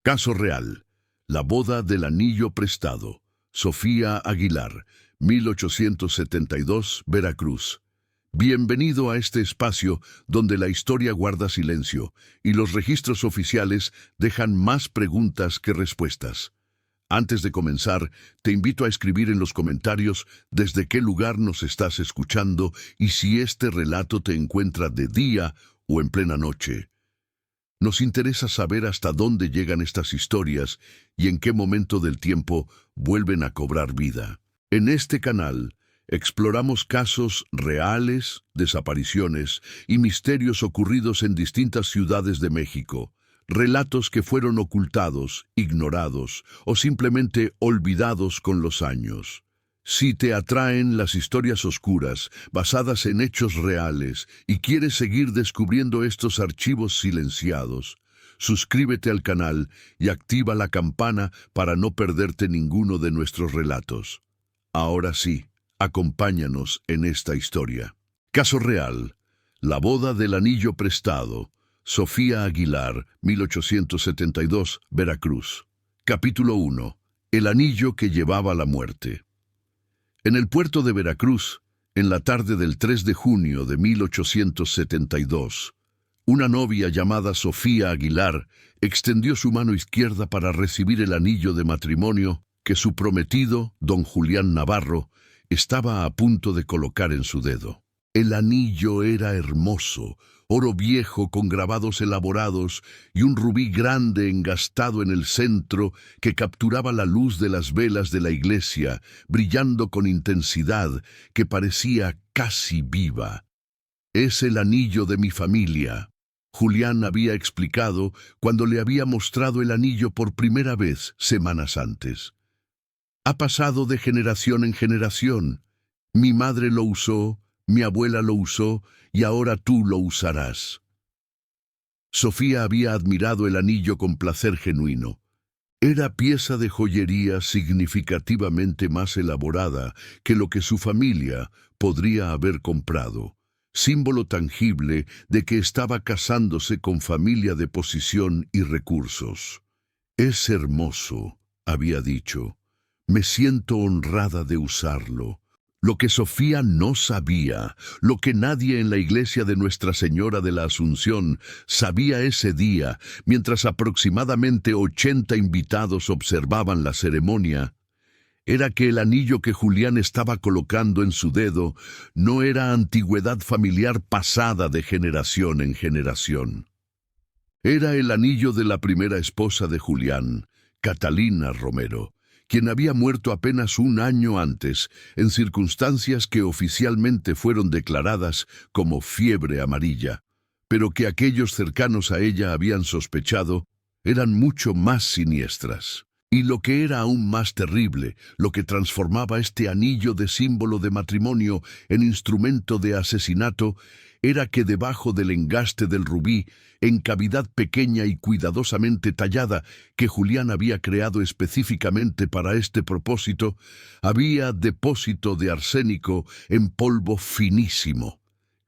Caso real. La boda del anillo prestado. Sofía Aguilar, 1872, Veracruz. Bienvenido a este espacio donde la historia guarda silencio y los registros oficiales dejan más preguntas que respuestas. Antes de comenzar, te invito a escribir en los comentarios desde qué lugar nos estás escuchando y si este relato te encuentra de día o en plena noche. Nos interesa saber hasta dónde llegan estas historias y en qué momento del tiempo vuelven a cobrar vida. En este canal exploramos casos reales, desapariciones y misterios ocurridos en distintas ciudades de México. Relatos que fueron ocultados, ignorados o simplemente olvidados con los años. Si te atraen las historias oscuras, basadas en hechos reales, y quieres seguir descubriendo estos archivos silenciados, suscríbete al canal y activa la campana para no perderte ninguno de nuestros relatos. Ahora sí, acompáñanos en esta historia. Caso real. La boda del anillo prestado. Sofía Aguilar, 1872, Veracruz. Capítulo 1. El anillo que llevaba la muerte. En el puerto de Veracruz, en la tarde del 3 de junio de 1872, una novia llamada Sofía Aguilar extendió su mano izquierda para recibir el anillo de matrimonio que su prometido, don Julián Navarro, estaba a punto de colocar en su dedo. El anillo era hermoso, oro viejo con grabados elaborados y un rubí grande engastado en el centro que capturaba la luz de las velas de la iglesia, brillando con intensidad que parecía casi viva. «Es el anillo de mi familia», Julián había explicado cuando le había mostrado el anillo por primera vez semanas antes. «Ha pasado de generación en generación. Mi madre lo usó, mi abuela lo usó, y ahora tú lo usarás». Sofía había admirado el anillo con placer genuino. Era pieza de joyería significativamente más elaborada que lo que su familia podría haber comprado, símbolo tangible de que estaba casándose con familia de posición y recursos. «Es hermoso», había dicho. «Me siento honrada de usarlo». Lo que Sofía no sabía, lo que nadie en la iglesia de Nuestra Señora de la Asunción sabía ese día, mientras aproximadamente 80 invitados observaban la ceremonia, era que el anillo que Julián estaba colocando en su dedo no era antigüedad familiar pasada de generación en generación. Era el anillo de la primera esposa de Julián, Catalina Romero, quien había muerto apenas un año antes, en circunstancias que oficialmente fueron declaradas como fiebre amarilla, pero que aquellos cercanos a ella habían sospechado eran mucho más siniestras. Y lo que era aún más terrible, lo que transformaba este anillo de símbolo de matrimonio en instrumento de asesinato, era que debajo del engaste del rubí, en cavidad pequeña y cuidadosamente tallada que Julián había creado específicamente para este propósito, había depósito de arsénico en polvo finísimo.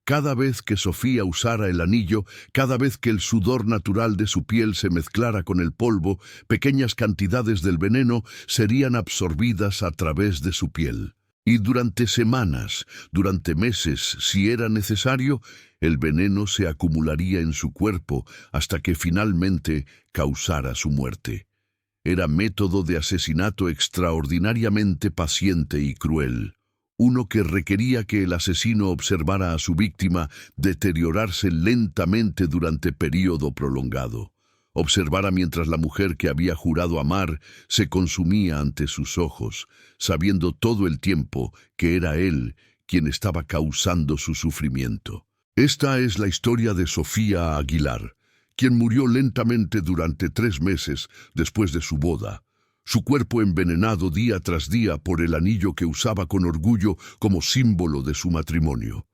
Cada vez que Sofía usara el anillo, cada vez que el sudor natural de su piel se mezclara con el polvo, pequeñas cantidades del veneno serían absorbidas a través de su piel. Y durante semanas, durante meses, si era necesario, el veneno se acumularía en su cuerpo hasta que finalmente causara su muerte. Era método de asesinato extraordinariamente paciente y cruel. Uno que requería que el asesino observara a su víctima deteriorarse lentamente durante período prolongado. Observara mientras la mujer que había jurado amar se consumía ante sus ojos, sabiendo todo el tiempo que era él quien estaba causando su sufrimiento. Esta es la historia de Sofía Aguilar, quien murió lentamente durante 3 meses después de su boda, su cuerpo envenenado día tras día por el anillo que usaba con orgullo como símbolo de su matrimonio.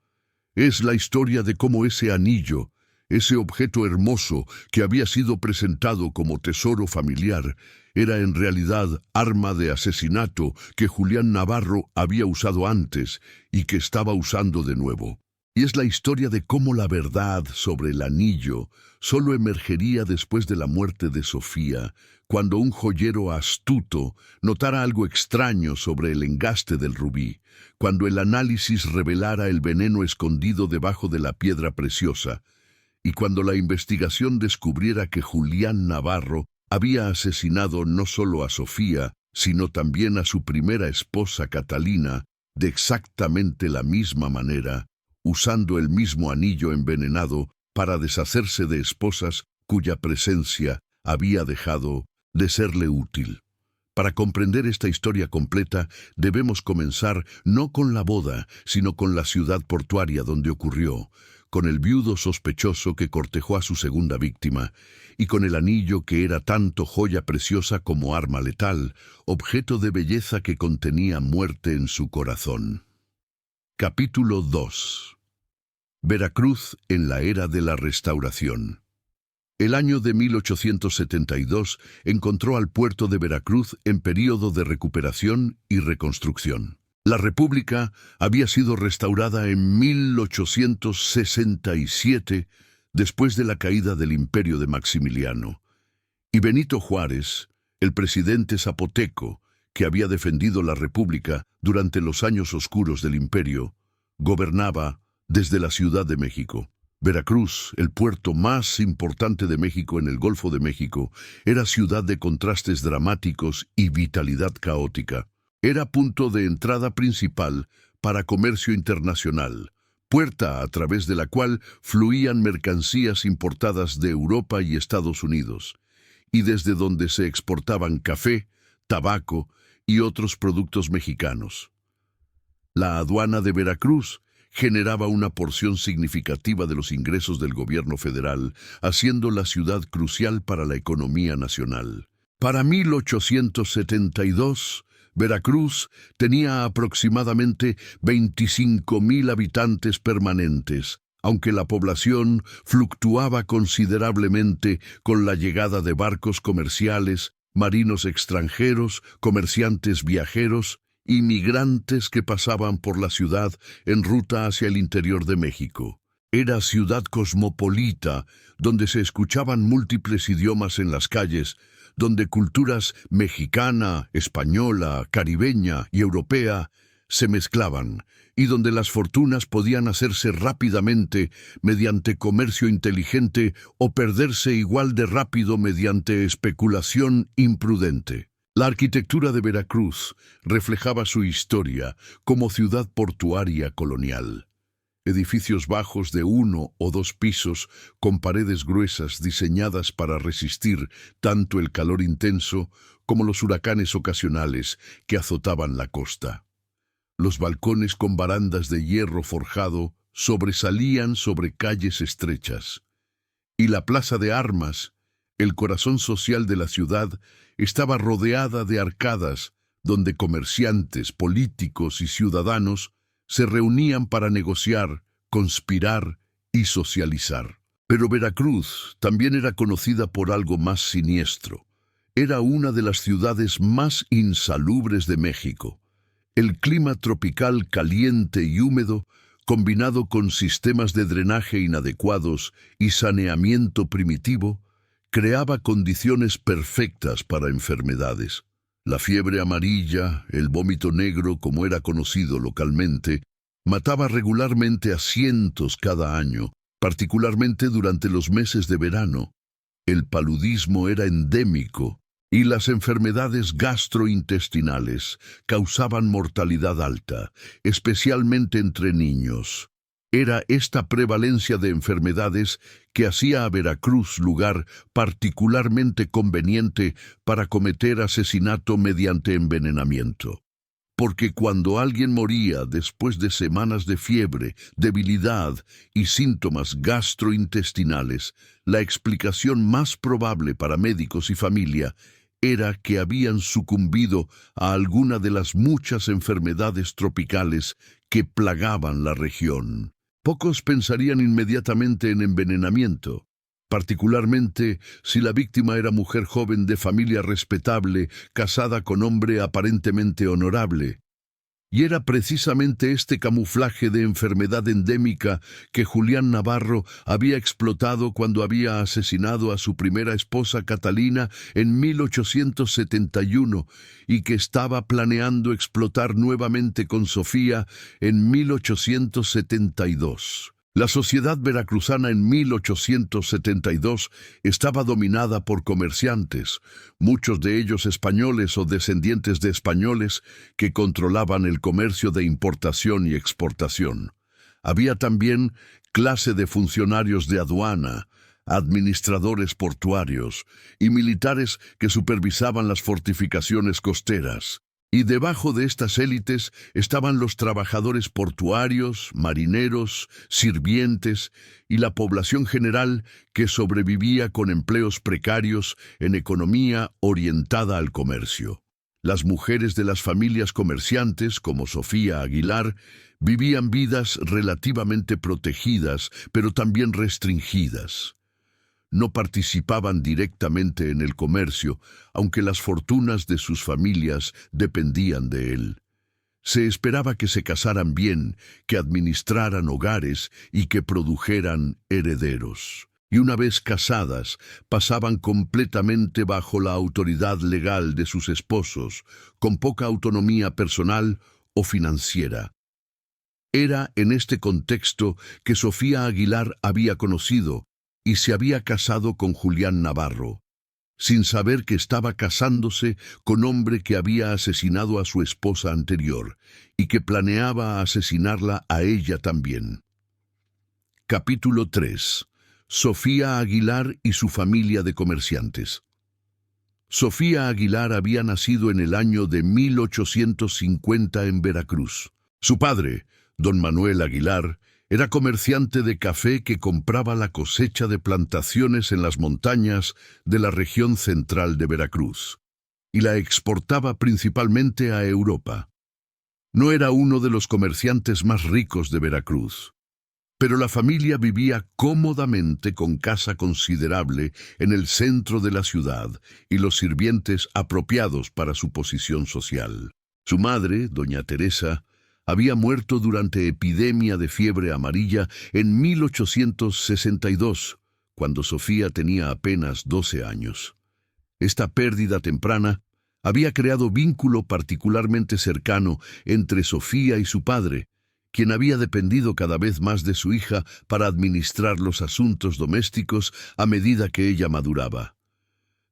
Es la historia de cómo ese anillo, ese objeto hermoso que había sido presentado como tesoro familiar, era en realidad arma de asesinato que Julián Navarro había usado antes y que estaba usando de nuevo. Y es la historia de cómo la verdad sobre el anillo solo emergería después de la muerte de Sofía, cuando un joyero astuto notara algo extraño sobre el engaste del rubí, cuando el análisis revelara el veneno escondido debajo de la piedra preciosa, y cuando la investigación descubriera que Julián Navarro había asesinado no solo a Sofía, sino también a su primera esposa Catalina, de exactamente la misma manera, usando el mismo anillo envenenado para deshacerse de esposas cuya presencia había dejado de serle útil. Para comprender esta historia completa, debemos comenzar no con la boda, sino con la ciudad portuaria donde ocurrió, con el viudo sospechoso que cortejó a su segunda víctima, y con el anillo que era tanto joya preciosa como arma letal, objeto de belleza que contenía muerte en su corazón. Capítulo 2. Veracruz en la era de la Restauración. El año de 1872 encontró al puerto de Veracruz en período de recuperación y reconstrucción. La República había sido restaurada en 1867, después de la caída del imperio de Maximiliano. Y Benito Juárez, el presidente zapoteco, que había defendido la República durante los años oscuros del imperio, gobernaba desde la Ciudad de México. Veracruz, el puerto más importante de México en el Golfo de México, era ciudad de contrastes dramáticos y vitalidad caótica. Era punto de entrada principal para comercio internacional, puerta a través de la cual fluían mercancías importadas de Europa y Estados Unidos, y desde donde se exportaban café, tabaco y otros productos mexicanos. La aduana de Veracruz generaba una porción significativa de los ingresos del gobierno federal, haciendo la ciudad crucial para la economía nacional. Para 1872, Veracruz tenía aproximadamente 25,000 habitantes permanentes, aunque la población fluctuaba considerablemente con la llegada de barcos comerciales, marinos extranjeros, comerciantes viajeros, inmigrantes que pasaban por la ciudad en ruta hacia el interior de México. Era ciudad cosmopolita, donde se escuchaban múltiples idiomas en las calles, donde culturas mexicana, española, caribeña y europea se mezclaban, y donde las fortunas podían hacerse rápidamente mediante comercio inteligente o perderse igual de rápido mediante especulación imprudente. La arquitectura de Veracruz reflejaba su historia como ciudad portuaria colonial. Edificios bajos de 1 o 2 pisos con paredes gruesas diseñadas para resistir tanto el calor intenso como los huracanes ocasionales que azotaban la costa. Los balcones con barandas de hierro forjado sobresalían sobre calles estrechas, y la plaza de armas, el corazón social de la ciudad, estaba rodeada de arcadas donde comerciantes, políticos y ciudadanos se reunían para negociar, conspirar y socializar. Pero Veracruz también era conocida por algo más siniestro. Era una de las ciudades más insalubres de México. El clima tropical caliente y húmedo, combinado con sistemas de drenaje inadecuados y saneamiento primitivo, creaba condiciones perfectas para enfermedades. La fiebre amarilla, el vómito negro como era conocido localmente, mataba regularmente a cientos cada año, particularmente durante los meses de verano. El paludismo era endémico y las enfermedades gastrointestinales causaban mortalidad alta, especialmente entre niños. Era esta prevalencia de enfermedades que hacía a Veracruz lugar particularmente conveniente para cometer asesinato mediante envenenamiento. Porque cuando alguien moría después de semanas de fiebre, debilidad y síntomas gastrointestinales, la explicación más probable para médicos y familia era que habían sucumbido a alguna de las muchas enfermedades tropicales que plagaban la región. Pocos pensarían inmediatamente en envenenamiento, particularmente si la víctima era mujer joven de familia respetable, casada con hombre aparentemente honorable. Y era precisamente este camuflaje de enfermedad endémica que Julián Navarro había explotado cuando había asesinado a su primera esposa Catalina en 1871 y que estaba planeando explotar nuevamente con Sofía en 1872. La sociedad veracruzana en 1872 estaba dominada por comerciantes, muchos de ellos españoles o descendientes de españoles que controlaban el comercio de importación y exportación. Había también clase de funcionarios de aduana, administradores portuarios y militares que supervisaban las fortificaciones costeras. Y debajo de estas élites estaban los trabajadores portuarios, marineros, sirvientes y la población general que sobrevivía con empleos precarios en economía orientada al comercio. Las mujeres de las familias comerciantes, como Sofía Aguilar, vivían vidas relativamente protegidas, pero también restringidas. No participaban directamente en el comercio, aunque las fortunas de sus familias dependían de él. Se esperaba que se casaran bien, que administraran hogares y que produjeran herederos. Y una vez casadas, pasaban completamente bajo la autoridad legal de sus esposos, con poca autonomía personal o financiera. Era en este contexto que Sofía Aguilar había conocido y se había casado con Julián Navarro, sin saber que estaba casándose con hombre que había asesinado a su esposa anterior y que planeaba asesinarla a ella también. Capítulo 3. Sofía Aguilar y su familia de comerciantes. Sofía Aguilar había nacido en el año de 1850 en Veracruz. Su padre, don Manuel Aguilar, era comerciante de café que compraba la cosecha de plantaciones en las montañas de la región central de Veracruz y la exportaba principalmente a Europa. No era uno de los comerciantes más ricos de Veracruz, pero la familia vivía cómodamente con casa considerable en el centro de la ciudad y los sirvientes apropiados para su posición social. Su madre, doña Teresa, había muerto durante epidemia de fiebre amarilla en 1862, cuando Sofía tenía apenas 12 años. Esta pérdida temprana había creado vínculo particularmente cercano entre Sofía y su padre, quien había dependido cada vez más de su hija para administrar los asuntos domésticos a medida que ella maduraba.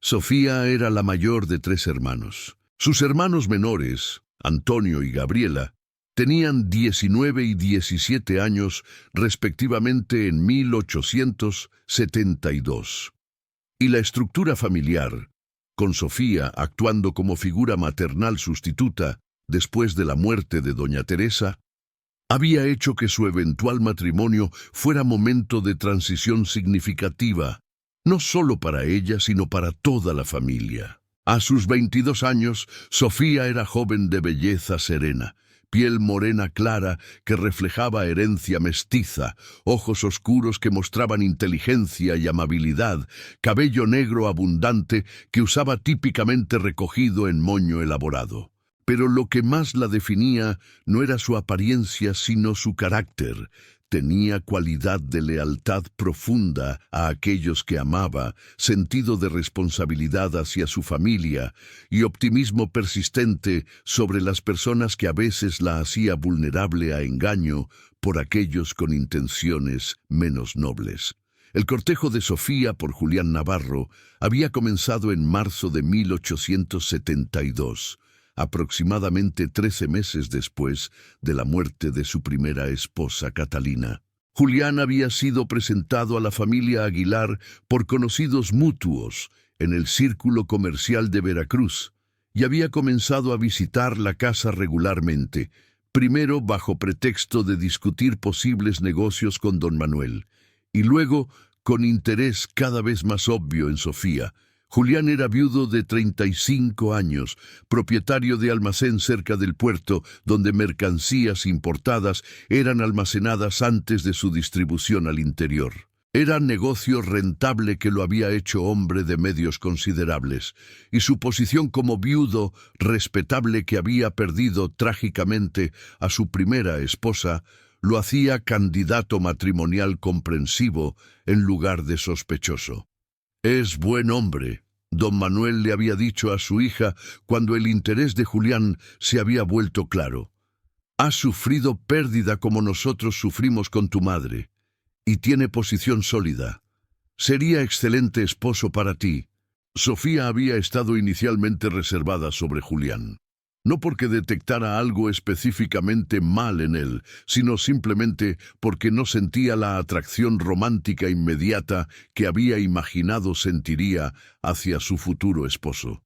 Sofía era la mayor de 3 hermanos. Sus hermanos menores, Antonio y Gabriela, tenían 19 y 17 años, respectivamente en 1872. Y la estructura familiar, con Sofía actuando como figura maternal sustituta después de la muerte de doña Teresa, había hecho que su eventual matrimonio fuera momento de transición significativa, no solo para ella, sino para toda la familia. A sus 22 años, Sofía era joven de belleza serena, piel morena clara que reflejaba herencia mestiza, ojos oscuros que mostraban inteligencia y amabilidad, cabello negro abundante que usaba típicamente recogido en moño elaborado. Pero lo que más la definía no era su apariencia, sino su carácter. Tenía cualidad de lealtad profunda a aquellos que amaba, sentido de responsabilidad hacia su familia y optimismo persistente sobre las personas que a veces la hacía vulnerable a engaño por aquellos con intenciones menos nobles. El cortejo de Sofía por Julián Navarro había comenzado en marzo de 1872. Aproximadamente 13 meses después de la muerte de su primera esposa Catalina. Julián había sido presentado a la familia Aguilar por conocidos mutuos en el círculo comercial de Veracruz y había comenzado a visitar la casa regularmente, primero bajo pretexto de discutir posibles negocios con don Manuel, y luego con interés cada vez más obvio en Sofía. Julián era viudo de 35 años, propietario de almacén cerca del puerto, donde mercancías importadas eran almacenadas antes de su distribución al interior. Era negocio rentable que lo había hecho hombre de medios considerables, y su posición como viudo respetable que había perdido trágicamente a su primera esposa lo hacía candidato matrimonial comprensivo en lugar de sospechoso. «Es buen hombre», don Manuel le había dicho a su hija cuando el interés de Julián se había vuelto claro. «Ha sufrido pérdida como nosotros sufrimos con tu madre, y tiene posición sólida. Sería excelente esposo para ti». Sofía había estado inicialmente reservada sobre Julián. No porque detectara algo específicamente mal en él, sino simplemente porque no sentía la atracción romántica inmediata que había imaginado sentiría hacia su futuro esposo.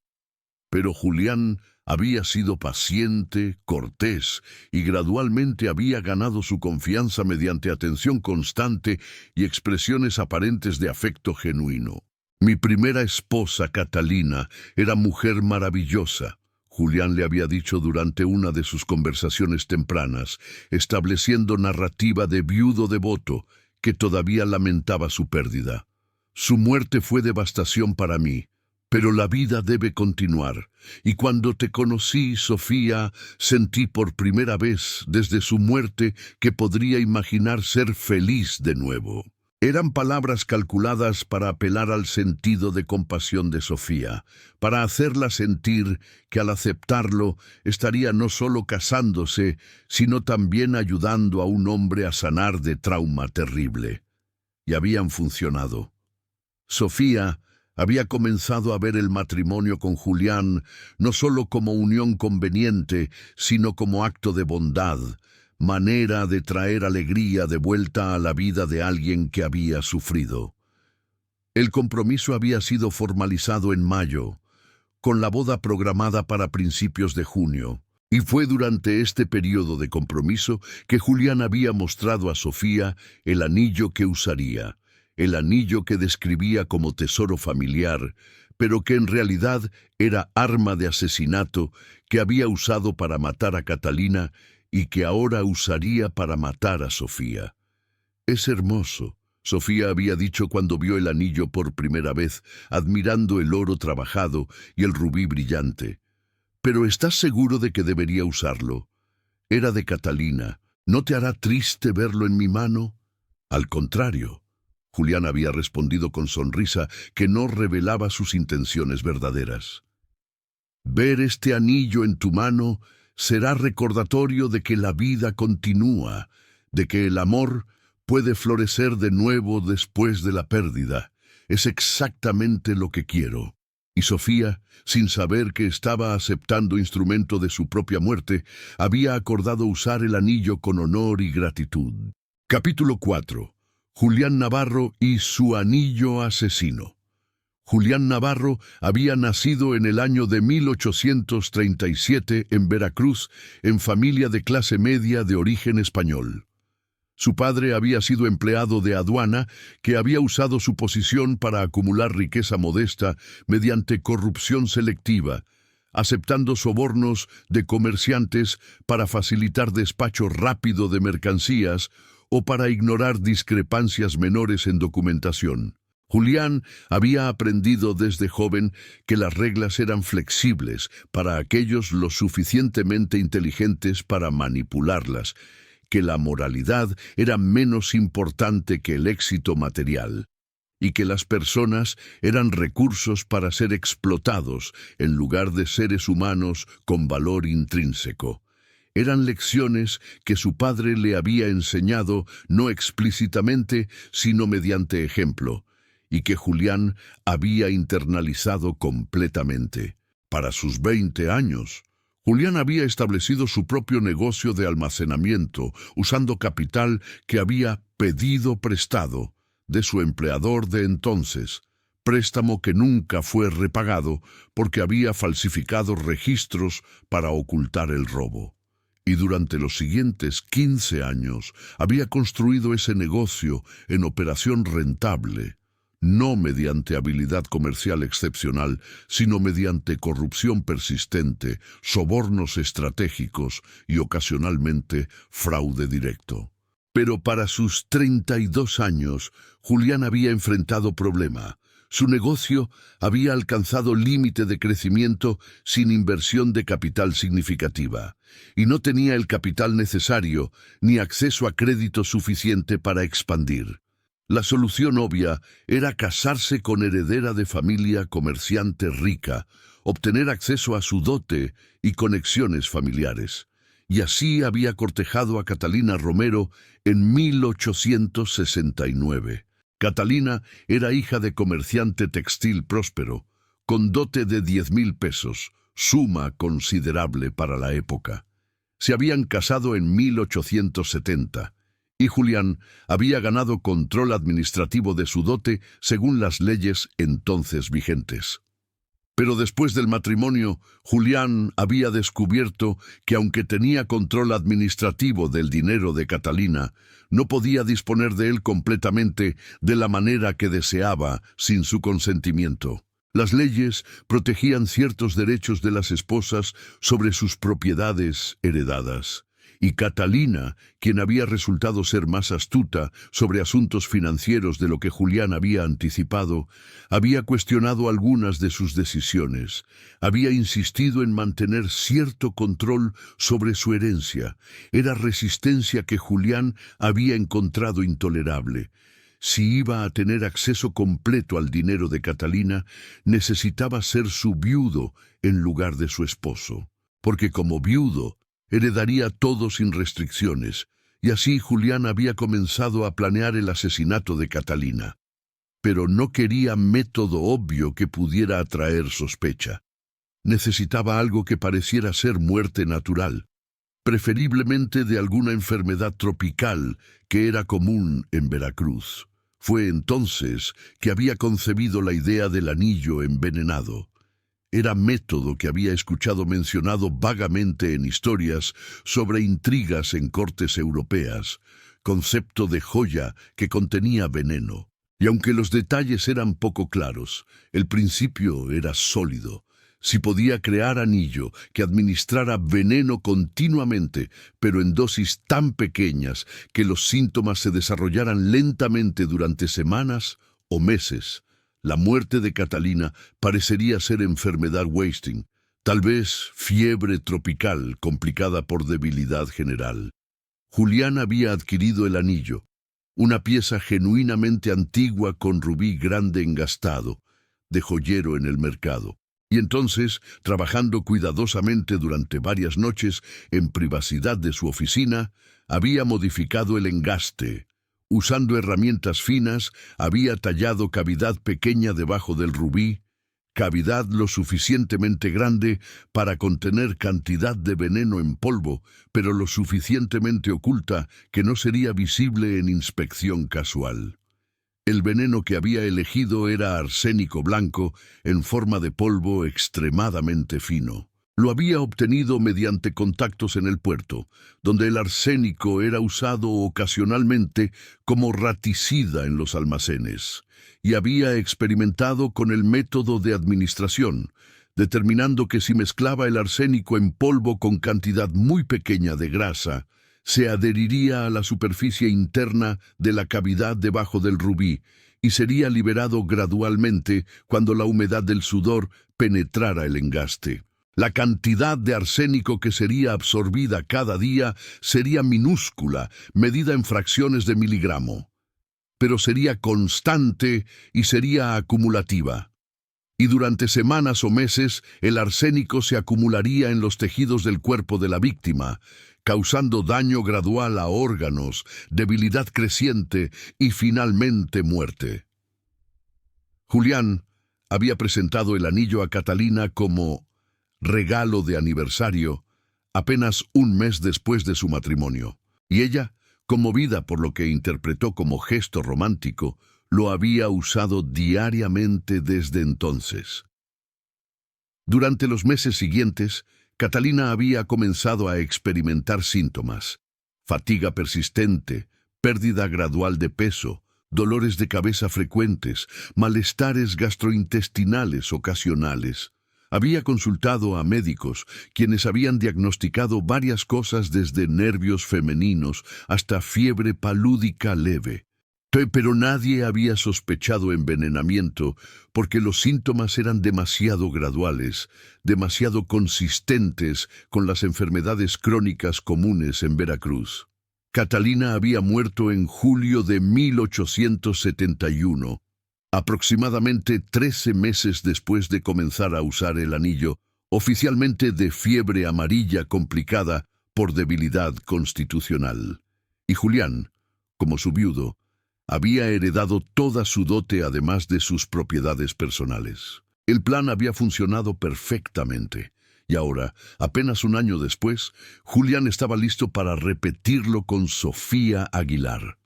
Pero Julián había sido paciente, cortés, y gradualmente había ganado su confianza mediante atención constante y expresiones aparentes de afecto genuino. «Mi primera esposa, Catalina, era mujer maravillosa», Julián le había dicho durante una de sus conversaciones tempranas, estableciendo narrativa de viudo devoto que todavía lamentaba su pérdida. «Su muerte fue devastación para mí, pero la vida debe continuar, y cuando te conocí, Sofía, sentí por primera vez desde su muerte que podría imaginar ser feliz de nuevo». Eran palabras calculadas para apelar al sentido de compasión de Sofía, para hacerla sentir que al aceptarlo estaría no solo casándose, sino también ayudando a un hombre a sanar de trauma terrible. Y habían funcionado. Sofía había comenzado a ver el matrimonio con Julián no solo como unión conveniente, sino como acto de bondad, manera de traer alegría de vuelta a la vida de alguien que había sufrido. El compromiso había sido formalizado en mayo, con la boda programada para principios de junio, y fue durante este periodo de compromiso que Julián había mostrado a Sofía el anillo que usaría, el anillo que describía como tesoro familiar, pero que en realidad era arma de asesinato que había usado para matar a Catalina y que ahora usaría para matar a Sofía. «Es hermoso», Sofía había dicho cuando vio el anillo por primera vez, admirando el oro trabajado y el rubí brillante. «¿Pero estás seguro de que debería usarlo? Era de Catalina. ¿No te hará triste verlo en mi mano?» «Al contrario», Julián había respondido con sonrisa que no revelaba sus intenciones verdaderas. «Ver este anillo en tu mano será recordatorio de que la vida continúa, de que el amor puede florecer de nuevo después de la pérdida. Es exactamente lo que quiero». Y Sofía, sin saber que estaba aceptando instrumento de su propia muerte, había acordado usar el anillo con honor y gratitud. Capítulo 4. Julián Navarro y su anillo asesino. Julián Navarro había nacido en el año de 1837 en Veracruz, en familia de clase media de origen español. Su padre había sido empleado de aduana que había usado su posición para acumular riqueza modesta mediante corrupción selectiva, aceptando sobornos de comerciantes para facilitar despacho rápido de mercancías o para ignorar discrepancias menores en documentación. Julián había aprendido desde joven que las reglas eran flexibles para aquellos lo suficientemente inteligentes para manipularlas, que la moralidad era menos importante que el éxito material, y que las personas eran recursos para ser explotados en lugar de seres humanos con valor intrínseco. Eran lecciones que su padre le había enseñado no explícitamente, sino mediante ejemplo, y que Julián había internalizado completamente. Para sus 20 años, Julián había establecido su propio negocio de almacenamiento, usando capital que había pedido prestado de su empleador de entonces, préstamo que nunca fue repagado porque había falsificado registros para ocultar el robo. Y durante los siguientes 15 años había construido ese negocio en operación rentable, no mediante habilidad comercial excepcional, sino mediante corrupción persistente, sobornos estratégicos y ocasionalmente fraude directo. Pero para sus 32 años, Julián había enfrentado problema. Su negocio había alcanzado límite de crecimiento sin inversión de capital significativa, y no tenía el capital necesario ni acceso a crédito suficiente para expandir. La solución obvia era casarse con heredera de familia comerciante rica, obtener acceso a su dote y conexiones familiares. Y así había cortejado a Catalina Romero en 1869. Catalina era hija de comerciante textil próspero, con dote de 10,000 pesos, suma considerable para la época. Se habían casado en 1870, y Julián había ganado control administrativo de su dote según las leyes entonces vigentes. Pero después del matrimonio, Julián había descubierto que aunque tenía control administrativo del dinero de Catalina, no podía disponer de él completamente de la manera que deseaba sin su consentimiento. Las leyes protegían ciertos derechos de las esposas sobre sus propiedades heredadas. Y Catalina, quien había resultado ser más astuta sobre asuntos financieros de lo que Julián había anticipado, había cuestionado algunas de sus decisiones, había insistido en mantener cierto control sobre su herencia. Era resistencia que Julián había encontrado intolerable. Si iba a tener acceso completo al dinero de Catalina, necesitaba ser su viudo en lugar de su esposo, porque como viudo, heredaría todo sin restricciones, y así Julián había comenzado a planear el asesinato de Catalina. Pero no quería método obvio que pudiera atraer sospecha. Necesitaba algo que pareciera ser muerte natural, preferiblemente de alguna enfermedad tropical que era común en Veracruz. Fue entonces que había concebido la idea del anillo envenenado. Era método que había escuchado mencionado vagamente en historias sobre intrigas en cortes europeas, concepto de joya que contenía veneno. Y aunque los detalles eran poco claros, el principio era sólido. Si podía crear anillo que administrara veneno continuamente, pero en dosis tan pequeñas que los síntomas se desarrollaran lentamente durante semanas o meses, la muerte de Catalina parecería ser enfermedad wasting, tal vez fiebre tropical complicada por debilidad general. Julián había adquirido el anillo, una pieza genuinamente antigua con rubí grande engastado, de joyero en el mercado. Y entonces, trabajando cuidadosamente durante varias noches en privacidad de su oficina, había modificado el engaste. Usando herramientas finas, había tallado cavidad pequeña debajo del rubí, cavidad lo suficientemente grande para contener cantidad de veneno en polvo, pero lo suficientemente oculta que no sería visible en inspección casual. El veneno que había elegido era arsénico blanco en forma de polvo extremadamente fino. Lo había obtenido mediante contactos en el puerto, donde el arsénico era usado ocasionalmente como raticida en los almacenes, y había experimentado con el método de administración, determinando que si mezclaba el arsénico en polvo con cantidad muy pequeña de grasa, se adheriría a la superficie interna de la cavidad debajo del rubí y sería liberado gradualmente cuando la humedad del sudor penetrara el engaste. La cantidad de arsénico que sería absorbida cada día sería minúscula, medida en fracciones de miligramo, pero sería constante y sería acumulativa. Y durante semanas o meses el arsénico se acumularía en los tejidos del cuerpo de la víctima, causando daño gradual a órganos, debilidad creciente y finalmente muerte. Julián había presentado el anillo a Catalina como regalo de aniversario apenas un mes después de su matrimonio, y ella, conmovida por lo que interpretó como gesto romántico, lo había usado diariamente desde entonces. Durante los meses siguientes, Catalina había comenzado a experimentar síntomas: fatiga persistente, pérdida gradual de peso, dolores de cabeza frecuentes, malestares gastrointestinales ocasionales. Había consultado a médicos, quienes habían diagnosticado varias cosas desde nervios femeninos hasta fiebre palúdica leve. Pero nadie había sospechado envenenamiento porque los síntomas eran demasiado graduales, demasiado consistentes con las enfermedades crónicas comunes en Veracruz. Catalina había muerto en julio de 1871, aproximadamente 13 meses después de comenzar a usar el anillo, oficialmente de fiebre amarilla complicada por debilidad constitucional. Y Julián, como su viudo, había heredado toda su dote además de sus propiedades personales. El plan había funcionado perfectamente, y ahora, apenas un año después, Julián estaba listo para repetirlo con Sofía Aguilar.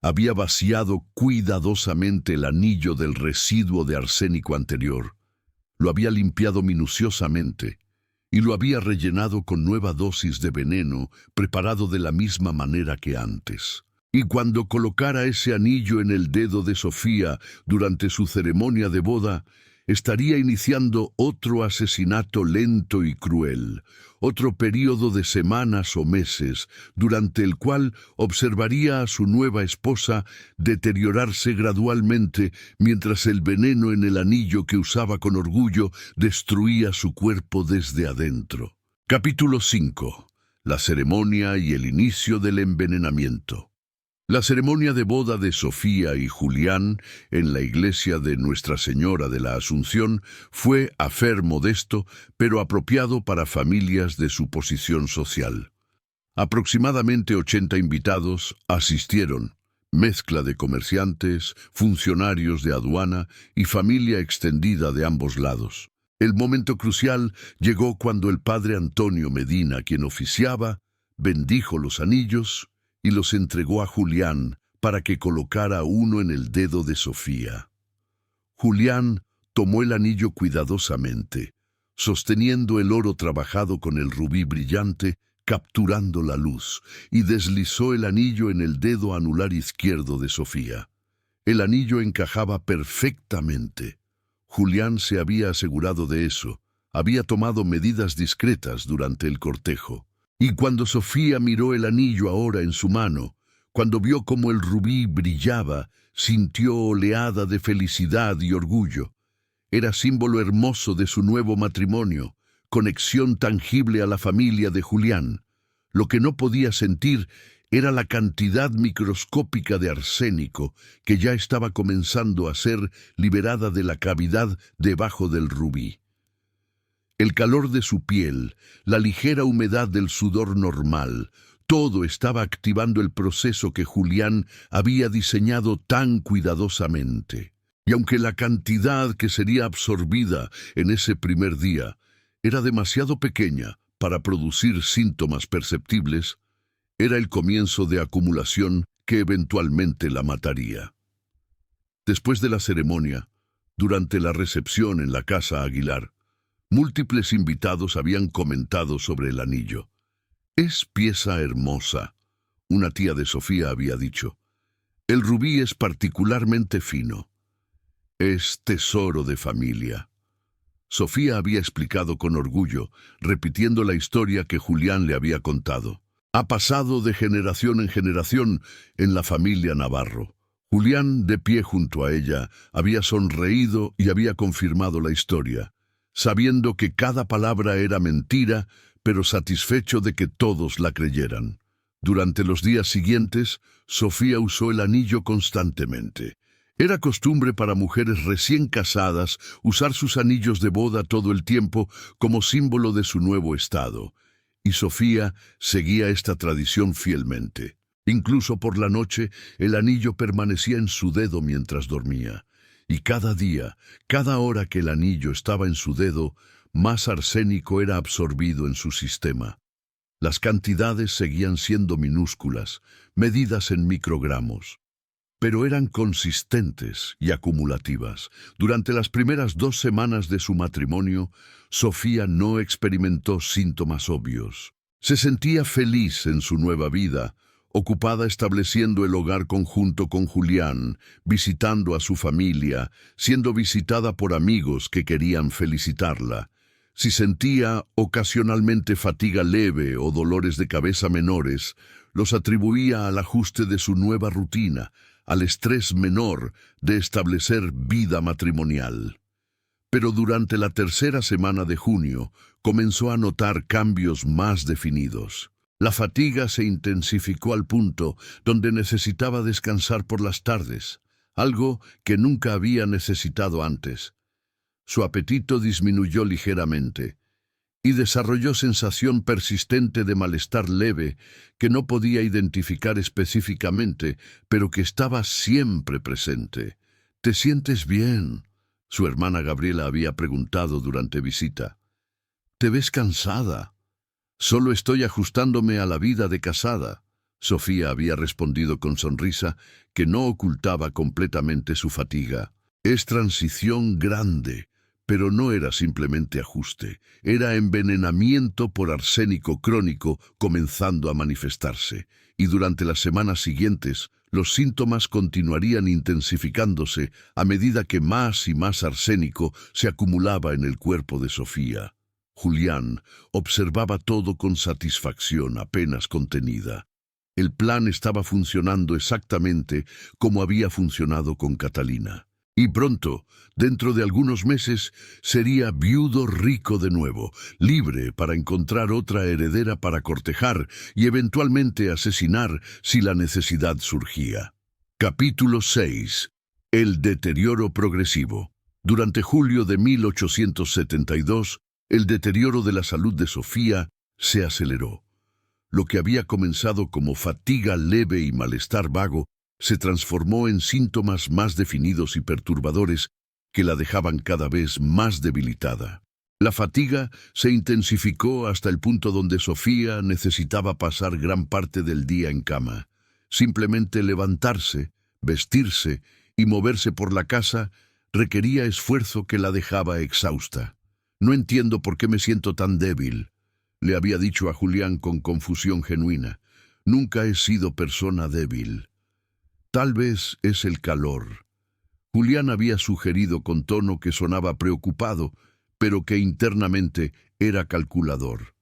Había vaciado cuidadosamente el anillo del residuo de arsénico anterior, lo había limpiado minuciosamente y lo había rellenado con nueva dosis de veneno preparado de la misma manera que antes. Y cuando colocara ese anillo en el dedo de Sofía durante su ceremonia de boda, estaría iniciando otro asesinato lento y cruel, otro período de semanas o meses, durante el cual observaría a su nueva esposa deteriorarse gradualmente mientras el veneno en el anillo que usaba con orgullo destruía su cuerpo desde adentro. Capítulo 5. La ceremonia y el inicio del envenenamiento. La ceremonia de boda de Sofía y Julián en la iglesia de Nuestra Señora de la Asunción fue afer modesto, pero apropiado para familias de su posición social. Aproximadamente 80 invitados asistieron, mezcla de comerciantes, funcionarios de aduana y familia extendida de ambos lados. El momento crucial llegó cuando el padre Antonio Medina, quien oficiaba, bendijo los anillos y los entregó a Julián para que colocara uno en el dedo de Sofía. Julián tomó el anillo cuidadosamente, sosteniendo el oro trabajado con el rubí brillante, capturando la luz, y deslizó el anillo en el dedo anular izquierdo de Sofía. El anillo encajaba perfectamente. Julián se había asegurado de eso, había tomado medidas discretas durante el cortejo. Y cuando Sofía miró el anillo ahora en su mano, cuando vio cómo el rubí brillaba, sintió oleada de felicidad y orgullo. Era símbolo hermoso de su nuevo matrimonio, conexión tangible a la familia de Julián. Lo que no podía sentir era la cantidad microscópica de arsénico que ya estaba comenzando a ser liberada de la cavidad debajo del rubí. El calor de su piel, la ligera humedad del sudor normal, todo estaba activando el proceso que Julián había diseñado tan cuidadosamente. Y aunque la cantidad que sería absorbida en ese primer día era demasiado pequeña para producir síntomas perceptibles, era el comienzo de acumulación que eventualmente la mataría. Después de la ceremonia, durante la recepción en la casa Aguilar, múltiples invitados habían comentado sobre el anillo. «Es pieza hermosa», una tía de Sofía había dicho. «El rubí es particularmente fino. Es tesoro de familia». Sofía había explicado con orgullo, repitiendo la historia que Julián le había contado. «Ha pasado de generación en generación en la familia Navarro». Julián, de pie junto a ella, había sonreído y había confirmado la historia, sabiendo que cada palabra era mentira, pero satisfecho de que todos la creyeran. Durante los días siguientes, Sofía usó el anillo constantemente. Era costumbre para mujeres recién casadas usar sus anillos de boda todo el tiempo como símbolo de su nuevo estado, y Sofía seguía esta tradición fielmente. Incluso por la noche, el anillo permanecía en su dedo mientras dormía. Y cada día, cada hora que el anillo estaba en su dedo, más arsénico era absorbido en su sistema. Las cantidades seguían siendo minúsculas, medidas en microgramos, pero eran consistentes y acumulativas. Durante las primeras 2 semanas de su matrimonio, Sofía no experimentó síntomas obvios. Se sentía feliz en su nueva vida, ocupada estableciendo el hogar conjunto con Julián, visitando a su familia, siendo visitada por amigos que querían felicitarla. Si sentía ocasionalmente fatiga leve o dolores de cabeza menores, los atribuía al ajuste de su nueva rutina, al estrés menor de establecer vida matrimonial. Pero durante la tercera semana de junio comenzó a notar cambios más definidos. La fatiga se intensificó al punto donde necesitaba descansar por las tardes, algo que nunca había necesitado antes. Su apetito disminuyó ligeramente y desarrolló sensación persistente de malestar leve que no podía identificar específicamente, pero que estaba siempre presente. ¿Te sientes bien?, su hermana Gabriela había preguntado durante visita. «Te ves cansada». «Solo estoy ajustándome a la vida de casada», Sofía había respondido con sonrisa que no ocultaba completamente su fatiga. «Es transición grande, pero no era simplemente ajuste, era envenenamiento por arsénico crónico comenzando a manifestarse, y durante las semanas siguientes los síntomas continuarían intensificándose a medida que más y más arsénico se acumulaba en el cuerpo de Sofía. Julián observaba todo con satisfacción apenas contenida. El plan estaba funcionando exactamente como había funcionado con Catalina. Y pronto, dentro de algunos meses, sería viudo rico de nuevo, libre para encontrar otra heredera para cortejar y eventualmente asesinar si la necesidad surgía. Capítulo 6. El deterioro progresivo. Durante julio de 1872, el deterioro de la salud de Sofía se aceleró. Lo que había comenzado como fatiga leve y malestar vago se transformó en síntomas más definidos y perturbadores que la dejaban cada vez más debilitada. La fatiga se intensificó hasta el punto donde Sofía necesitaba pasar gran parte del día en cama. Simplemente levantarse, vestirse y moverse por la casa requería esfuerzo que la dejaba exhausta. «No entiendo por qué me siento tan débil», le había dicho a Julián con confusión genuina. «Nunca he sido persona débil». «Tal vez es el calor». Julián había sugerido con tono que sonaba preocupado, pero que internamente era calculador.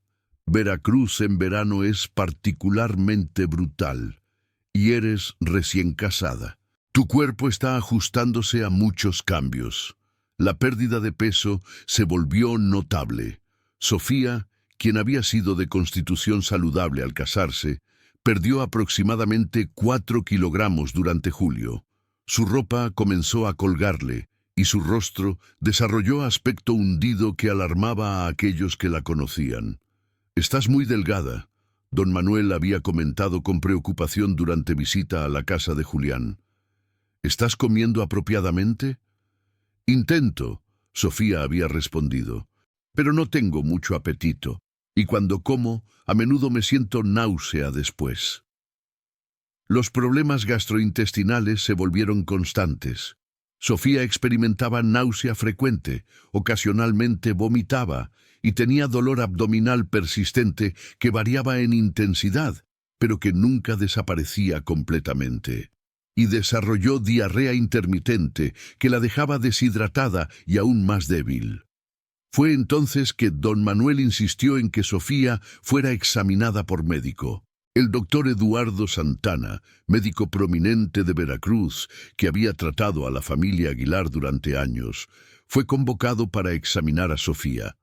«Veracruz en verano es particularmente brutal, y eres recién casada. Tu cuerpo está ajustándose a muchos cambios. La pérdida de peso se volvió notable. Sofía, quien había sido de constitución saludable al casarse, perdió aproximadamente 4 kilogramos durante julio. Su ropa comenzó a colgarle y su rostro desarrolló aspecto hundido que alarmaba a aquellos que la conocían. «Estás muy delgada», don Manuel había comentado con preocupación durante visita a la casa de Julián. «¿Estás comiendo apropiadamente?» «Intento», Sofía había respondido, «pero no tengo mucho apetito. Y cuando como, a menudo me siento náusea después». Los problemas gastrointestinales se volvieron constantes. Sofía experimentaba náusea frecuente, ocasionalmente vomitaba y tenía dolor abdominal persistente que variaba en intensidad, pero que nunca desaparecía completamente. Y desarrolló diarrea intermitente que la dejaba deshidratada y aún más débil. Fue entonces que don Manuel insistió en que Sofía fuera examinada por médico. El doctor Eduardo Santana, médico prominente de Veracruz, que había tratado a la familia Aguilar durante años, fue convocado para examinar a Sofía.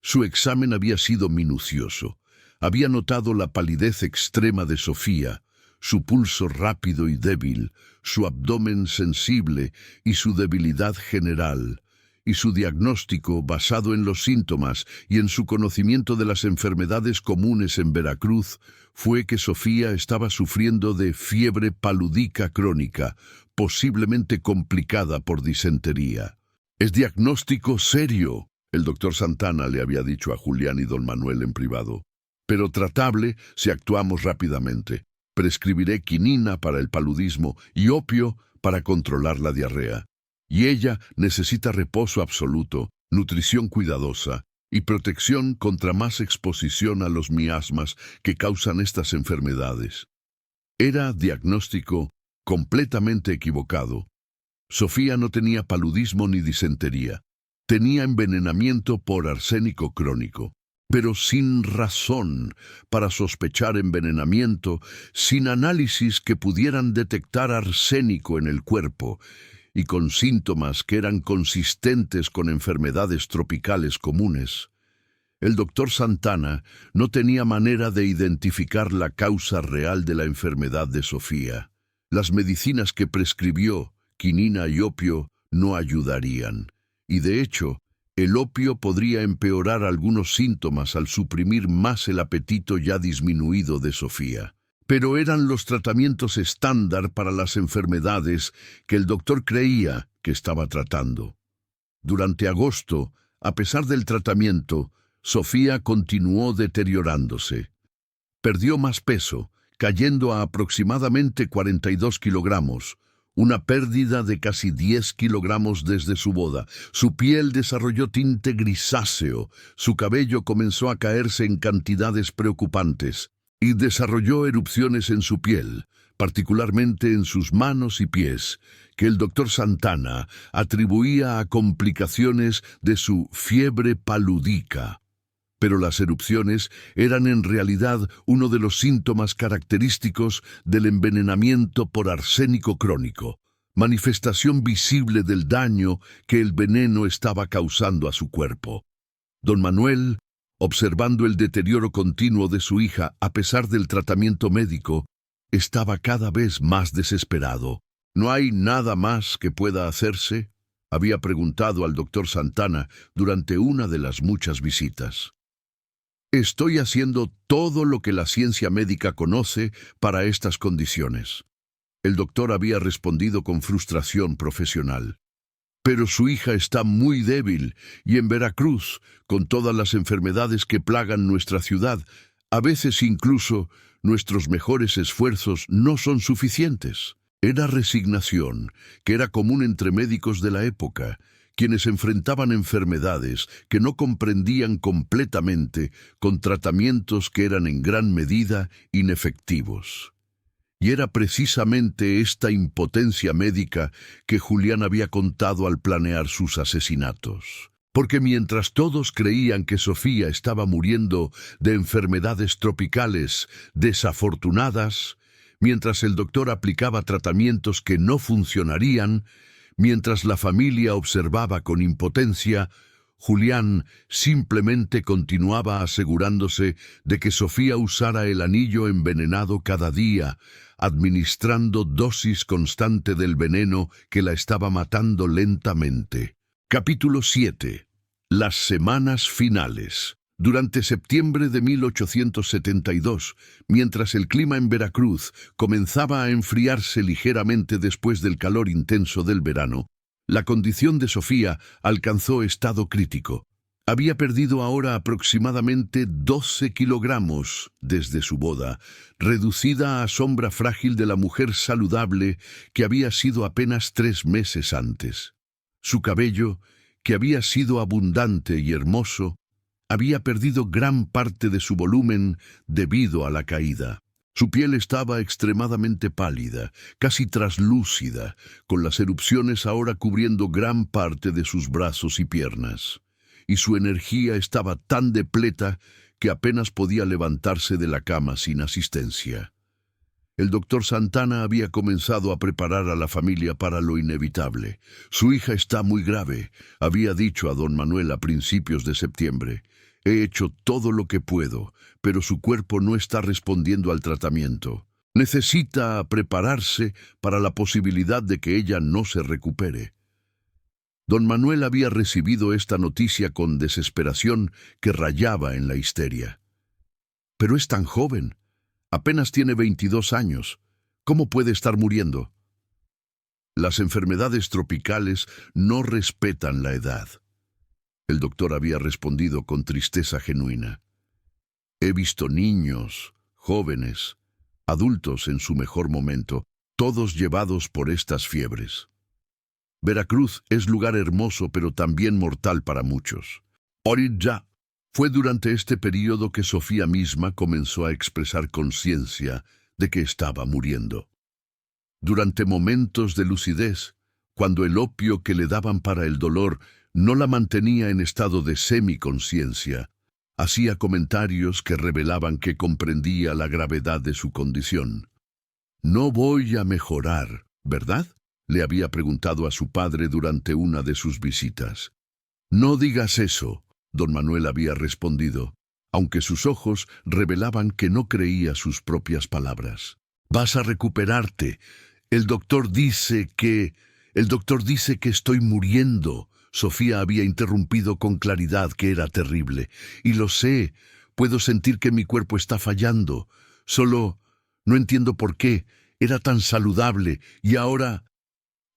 Su examen había sido minucioso. Había notado la palidez extrema de Sofía, su pulso rápido y débil, su abdomen sensible y su debilidad general, y su diagnóstico, basado en los síntomas y en su conocimiento de las enfermedades comunes en Veracruz, fue que Sofía estaba sufriendo de fiebre palúdica crónica, posiblemente complicada por disentería. «Es diagnóstico serio», el doctor Santana le había dicho a Julián y don Manuel en privado, «pero tratable si actuamos rápidamente. Prescribiré quinina para el paludismo y opio para controlar la diarrea. Y ella necesita reposo absoluto, nutrición cuidadosa y protección contra más exposición a los miasmas que causan estas enfermedades». Era diagnóstico completamente equivocado. Sofía no tenía paludismo ni disentería. Tenía envenenamiento por arsénico crónico. Pero sin razón para sospechar envenenamiento, sin análisis que pudieran detectar arsénico en el cuerpo, y con síntomas que eran consistentes con enfermedades tropicales comunes. El doctor Santana no tenía manera de identificar la causa real de la enfermedad de Sofía. Las medicinas que prescribió, quinina y opio, no ayudarían. Y de hecho, el opio podría empeorar algunos síntomas al suprimir más el apetito ya disminuido de Sofía. Pero eran los tratamientos estándar para las enfermedades que el doctor creía que estaba tratando. Durante agosto, a pesar del tratamiento, Sofía continuó deteriorándose. Perdió más peso, cayendo a aproximadamente 42 kilogramos, una pérdida de casi 10 kilogramos desde su boda. Su piel desarrolló tinte grisáceo, su cabello comenzó a caerse en cantidades preocupantes y desarrolló erupciones en su piel, particularmente en sus manos y pies, que el doctor Santana atribuía a complicaciones de su fiebre palúdica. Pero las erupciones eran en realidad uno de los síntomas característicos del envenenamiento por arsénico crónico, manifestación visible del daño que el veneno estaba causando a su cuerpo. Don Manuel, observando el deterioro continuo de su hija a pesar del tratamiento médico, estaba cada vez más desesperado. ¿No hay nada más que pueda hacerse?, había preguntado al doctor Santana durante una de las muchas visitas. Estoy haciendo todo lo que la ciencia médica conoce para estas condiciones. El doctor había respondido con frustración profesional. Pero su hija está muy débil y en Veracruz, con todas las enfermedades que plagan nuestra ciudad, a veces incluso nuestros mejores esfuerzos no son suficientes. Era resignación, que era común entre médicos de la época, quienes enfrentaban enfermedades que no comprendían completamente con tratamientos que eran en gran medida inefectivos. Y era precisamente esta impotencia médica que Julián había contado al planear sus asesinatos. Porque mientras todos creían que Sofía estaba muriendo de enfermedades tropicales desafortunadas, mientras el doctor aplicaba tratamientos que no funcionarían, mientras la familia observaba con impotencia, Julián simplemente continuaba asegurándose de que Sofía usara el anillo envenenado cada día, administrando dosis constante del veneno que la estaba matando lentamente. Capítulo 7. Las semanas finales. Durante septiembre de 1872, mientras el clima en Veracruz comenzaba a enfriarse ligeramente después del calor intenso del verano, la condición de Sofía alcanzó estado crítico. Había perdido ahora aproximadamente 12 kilogramos desde su boda, reducida a sombra frágil de la mujer saludable que había sido apenas 3 meses antes. Su cabello, que había sido abundante y hermoso, había perdido gran parte de su volumen debido a la caída. Su piel estaba extremadamente pálida, casi traslúcida, con las erupciones ahora cubriendo gran parte de sus brazos y piernas. Y su energía estaba tan depleta que apenas podía levantarse de la cama sin asistencia. El doctor Santana había comenzado a preparar a la familia para lo inevitable. Su hija está muy grave, había dicho a don Manuel a principios de septiembre. He hecho todo lo que puedo, pero su cuerpo no está respondiendo al tratamiento. Necesita prepararse para la posibilidad de que ella no se recupere. Don Manuel había recibido esta noticia con desesperación que rayaba en la histeria. Pero es tan joven. Apenas tiene 22 años. ¿Cómo puede estar muriendo? Las enfermedades tropicales no respetan la edad. El doctor había respondido con tristeza genuina. He visto niños, jóvenes, adultos en su mejor momento, todos llevados por estas fiebres. Veracruz es lugar hermoso pero también mortal para muchos. Ahorita fue durante este periodo que Sofía misma comenzó a expresar conciencia de que estaba muriendo. Durante momentos de lucidez, cuando el opio que le daban para el dolor no la mantenía en estado de semiconciencia, hacía comentarios que revelaban que comprendía la gravedad de su condición. «No voy a mejorar, ¿verdad?», le había preguntado a su padre durante una de sus visitas. «No digas eso», don Manuel había respondido, aunque sus ojos revelaban que no creía sus propias palabras. «Vas a recuperarte. El doctor dice que estoy muriendo». Sofía había interrumpido con claridad que era terrible. «Y lo sé, puedo sentir que mi cuerpo está fallando. Solo no entiendo por qué. Era tan saludable y ahora...»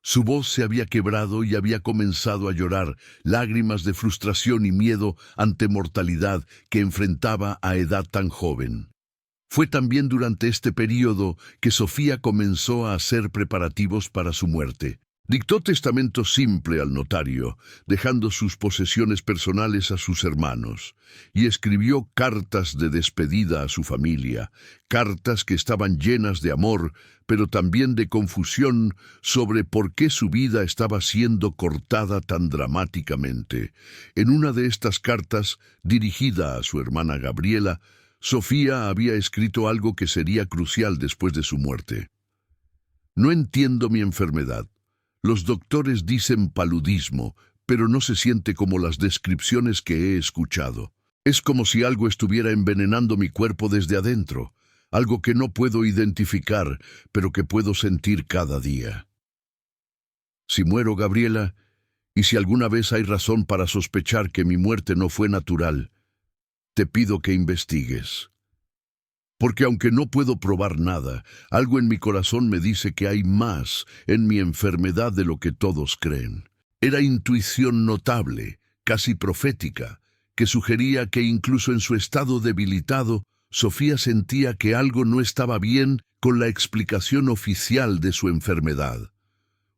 Su voz se había quebrado y había comenzado a llorar, lágrimas de frustración y miedo ante mortalidad que enfrentaba a edad tan joven. Fue también durante este período que Sofía comenzó a hacer preparativos para su muerte. Dictó testamento simple al notario, dejando sus posesiones personales a sus hermanos, y escribió cartas de despedida a su familia, cartas que estaban llenas de amor, pero también de confusión sobre por qué su vida estaba siendo cortada tan dramáticamente. En una de estas cartas, dirigida a su hermana Gabriela, Sofía había escrito algo que sería crucial después de su muerte. «No entiendo mi enfermedad. Los doctores dicen paludismo, pero no se siente como las descripciones que he escuchado. Es como si algo estuviera envenenando mi cuerpo desde adentro, algo que no puedo identificar, pero que puedo sentir cada día. Si muero, Gabriela, y si alguna vez hay razón para sospechar que mi muerte no fue natural, te pido que investigues. Porque aunque no puedo probar nada, algo en mi corazón me dice que hay más en mi enfermedad de lo que todos creen». Era intuición notable, casi profética, que sugería que incluso en su estado debilitado, Sofía sentía que algo no estaba bien con la explicación oficial de su enfermedad.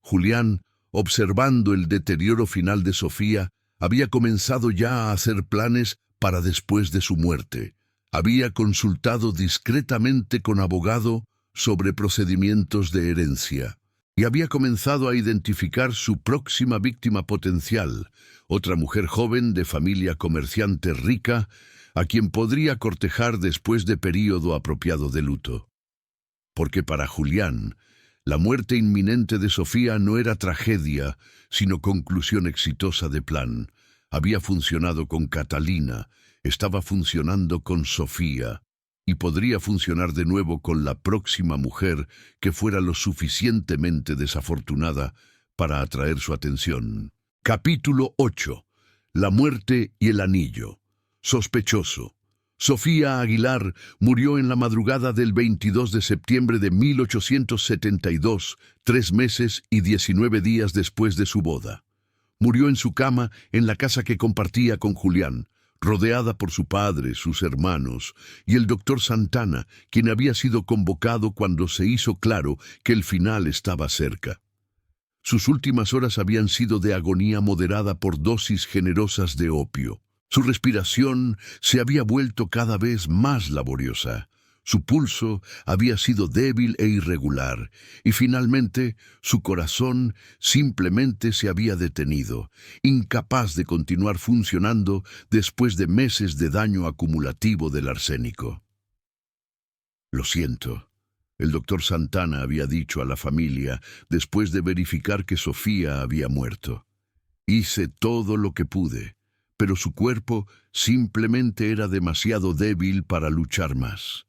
Julián, observando el deterioro final de Sofía, había comenzado ya a hacer planes para después de su muerte. Había consultado discretamente con abogado sobre procedimientos de herencia y había comenzado a identificar su próxima víctima potencial, otra mujer joven de familia comerciante rica, a quien podría cortejar después de período apropiado de luto. Porque para Julián, la muerte inminente de Sofía no era tragedia, sino conclusión exitosa de plan. Había funcionado con Catalina, estaba funcionando con Sofía, y podría funcionar de nuevo con la próxima mujer que fuera lo suficientemente desafortunada para atraer su atención. Capítulo 8. La muerte y el anillo. Sospechoso. Sofía Aguilar murió en la madrugada del 22 de septiembre de 1872, 3 meses y 19 días después de su boda. Murió en su cama en la casa que compartía con Julián, rodeada por su padre, sus hermanos y el doctor Santana, quien había sido convocado cuando se hizo claro que el final estaba cerca. Sus últimas horas habían sido de agonía moderada por dosis generosas de opio. Su respiración se había vuelto cada vez más laboriosa. Su pulso había sido débil e irregular, y finalmente su corazón simplemente se había detenido, incapaz de continuar funcionando después de meses de daño acumulativo del arsénico. «Lo siento», el doctor Santana había dicho a la familia después de verificar que Sofía había muerto. «Hice todo lo que pude, pero su cuerpo simplemente era demasiado débil para luchar más».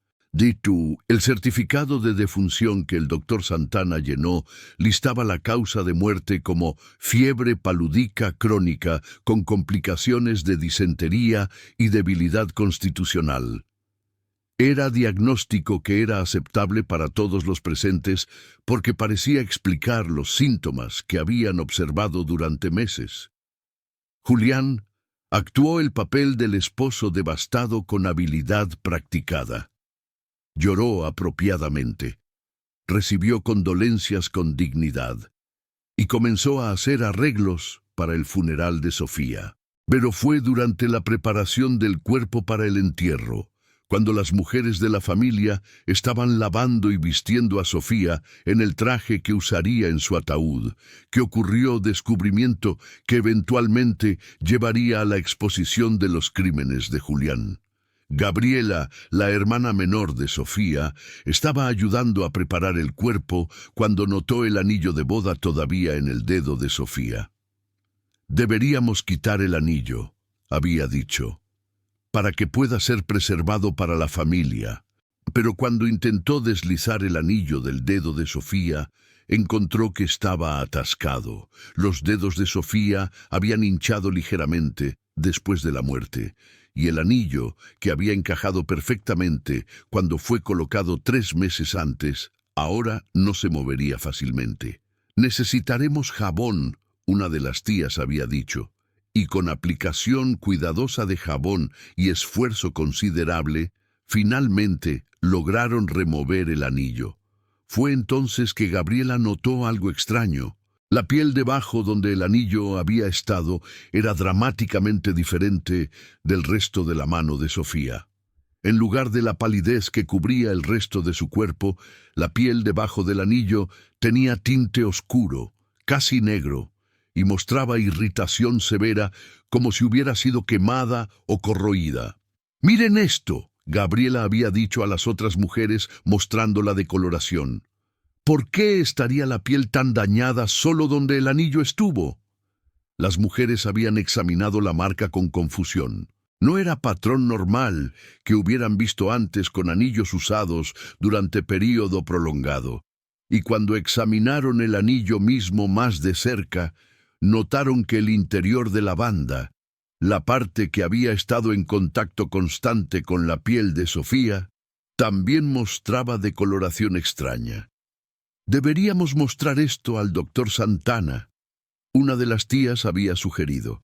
El certificado de defunción que el doctor Santana llenó listaba la causa de muerte como fiebre palúdica crónica con complicaciones de disentería y debilidad constitucional. Era diagnóstico que era aceptable para todos los presentes porque parecía explicar los síntomas que habían observado durante meses. Julián actuó el papel del esposo devastado con habilidad practicada. Lloró apropiadamente, recibió condolencias con dignidad y comenzó a hacer arreglos para el funeral de Sofía. Pero fue durante la preparación del cuerpo para el entierro, cuando las mujeres de la familia estaban lavando y vistiendo a Sofía en el traje que usaría en su ataúd, que ocurrió descubrimiento que eventualmente llevaría a la exposición de los crímenes de Julián. Gabriela, la hermana menor de Sofía, estaba ayudando a preparar el cuerpo cuando notó el anillo de boda todavía en el dedo de Sofía. «Deberíamos quitar el anillo», había dicho, «para que pueda ser preservado para la familia». Pero cuando intentó deslizar el anillo del dedo de Sofía, encontró que estaba atascado. Los dedos de Sofía habían hinchado ligeramente después de la muerte, y el anillo, que había encajado perfectamente cuando fue colocado 3 meses antes, ahora no se movería fácilmente. «Necesitaremos jabón», una de las tías había dicho, y con aplicación cuidadosa de jabón y esfuerzo considerable, finalmente lograron remover el anillo. Fue entonces que Gabriela notó algo extraño. La piel debajo donde el anillo había estado era dramáticamente diferente del resto de la mano de Sofía. En lugar de la palidez que cubría el resto de su cuerpo, la piel debajo del anillo tenía tinte oscuro, casi negro, y mostraba irritación severa como si hubiera sido quemada o corroída. «Miren esto», Gabriela había dicho a las otras mujeres mostrando la decoloración. «¿Por qué estaría la piel tan dañada solo donde el anillo estuvo?» Las mujeres habían examinado la marca con confusión. No era patrón normal que hubieran visto antes con anillos usados durante período prolongado. Y cuando examinaron el anillo mismo más de cerca, notaron que el interior de la banda, la parte que había estado en contacto constante con la piel de Sofía, también mostraba decoloración extraña. «Deberíamos mostrar esto al doctor Santana», una de las tías había sugerido.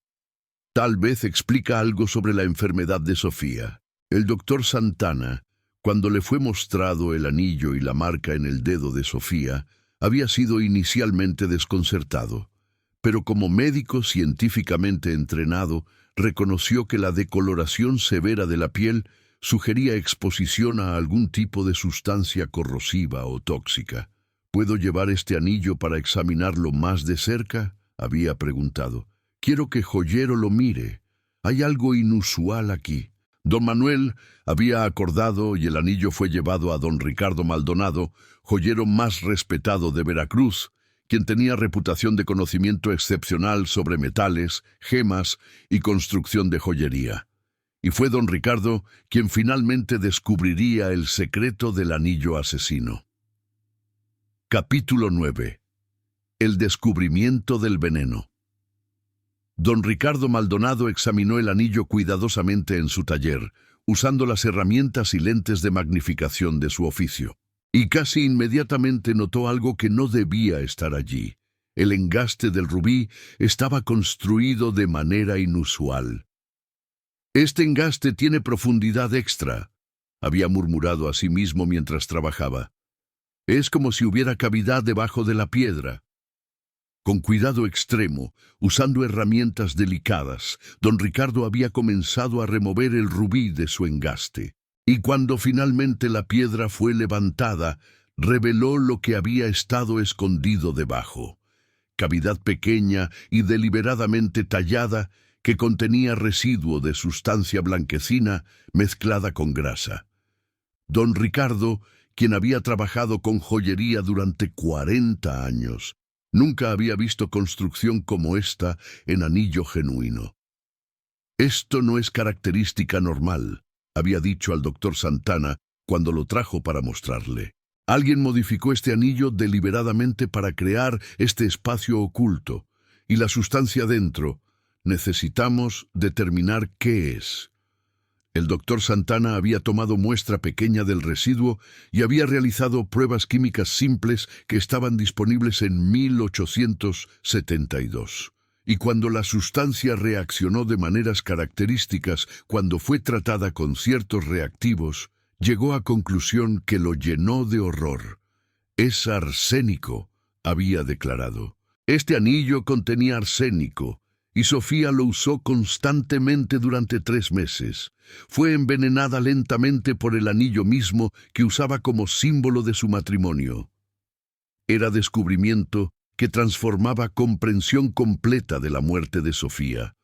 «Tal vez explica algo sobre la enfermedad de Sofía». El doctor Santana, cuando le fue mostrado el anillo y la marca en el dedo de Sofía, había sido inicialmente desconcertado, pero como médico científicamente entrenado, reconoció que la decoloración severa de la piel sugería exposición a algún tipo de sustancia corrosiva o tóxica. «¿Puedo llevar este anillo para examinarlo más de cerca?», había preguntado. «Quiero que Joyero lo mire. Hay algo inusual aquí». Don Manuel había acordado y el anillo fue llevado a don Ricardo Maldonado, joyero más respetado de Veracruz, quien tenía reputación de conocimiento excepcional sobre metales, gemas y construcción de joyería. Y fue don Ricardo quien finalmente descubriría el secreto del anillo asesino. Capítulo 9. El descubrimiento del veneno. Don Ricardo Maldonado examinó el anillo cuidadosamente en su taller, usando las herramientas y lentes de magnificación de su oficio. Y casi inmediatamente notó algo que no debía estar allí. El engaste del rubí estaba construido de manera inusual. «Este engaste tiene profundidad extra», había murmurado a sí mismo mientras trabajaba. «Es como si hubiera cavidad debajo de la piedra». Con cuidado extremo, usando herramientas delicadas, don Ricardo había comenzado a remover el rubí de su engaste. Y cuando finalmente la piedra fue levantada, reveló lo que había estado escondido debajo. Cavidad pequeña y deliberadamente tallada que contenía residuo de sustancia blanquecina mezclada con grasa. Don Ricardo, quien había trabajado con joyería durante 40 años, nunca había visto construcción como esta en anillo genuino. «Esto no es característica normal», había dicho al doctor Santana cuando lo trajo para mostrarle. «Alguien modificó este anillo deliberadamente para crear este espacio oculto, y la sustancia dentro, necesitamos determinar qué es». El doctor Santana había tomado muestra pequeña del residuo y había realizado pruebas químicas simples que estaban disponibles en 1872. Y cuando la sustancia reaccionó de maneras características cuando fue tratada con ciertos reactivos, llegó a conclusión que lo llenó de horror. «Es arsénico», había declarado. «Este anillo contenía arsénico, y Sofía lo usó constantemente durante 3 meses. Fue envenenada lentamente por el anillo mismo que usaba como símbolo de su matrimonio. Era descubrimiento que transformaba comprensión completa de la muerte de Sofía.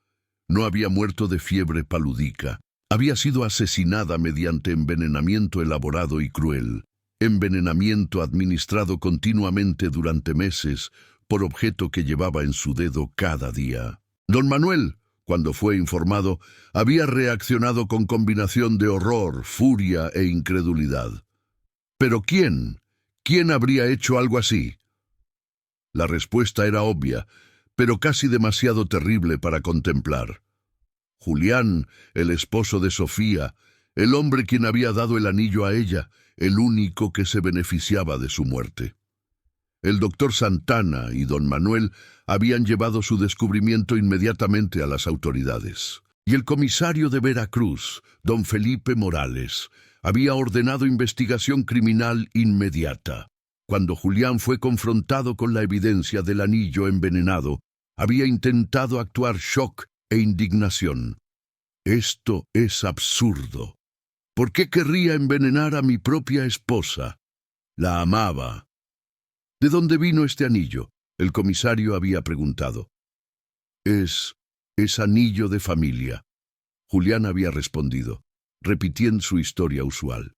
No había muerto de fiebre palúdica. Había sido asesinada mediante envenenamiento elaborado y cruel. Envenenamiento administrado continuamente durante meses por objeto que llevaba en su dedo cada día. Don Manuel, cuando fue informado, había reaccionado con combinación de horror, furia e incredulidad. ¿Pero quién? ¿Quién habría hecho algo así? La respuesta era obvia, pero casi demasiado terrible para contemplar. Julián, el esposo de Sofía, el hombre quien había dado el anillo a ella, el único que se beneficiaba de su muerte. El doctor Santana y don Manuel habían llevado su descubrimiento inmediatamente a las autoridades. Y el comisario de Veracruz, don Felipe Morales, había ordenado investigación criminal inmediata. Cuando Julián fue confrontado con la evidencia del anillo envenenado, había intentado actuar shock e indignación. Esto es absurdo. ¿Por qué querría envenenar a mi propia esposa? La amaba. ¿De dónde vino este anillo? El comisario había preguntado. Es anillo de familia. Julián había respondido, repitiendo su historia usual.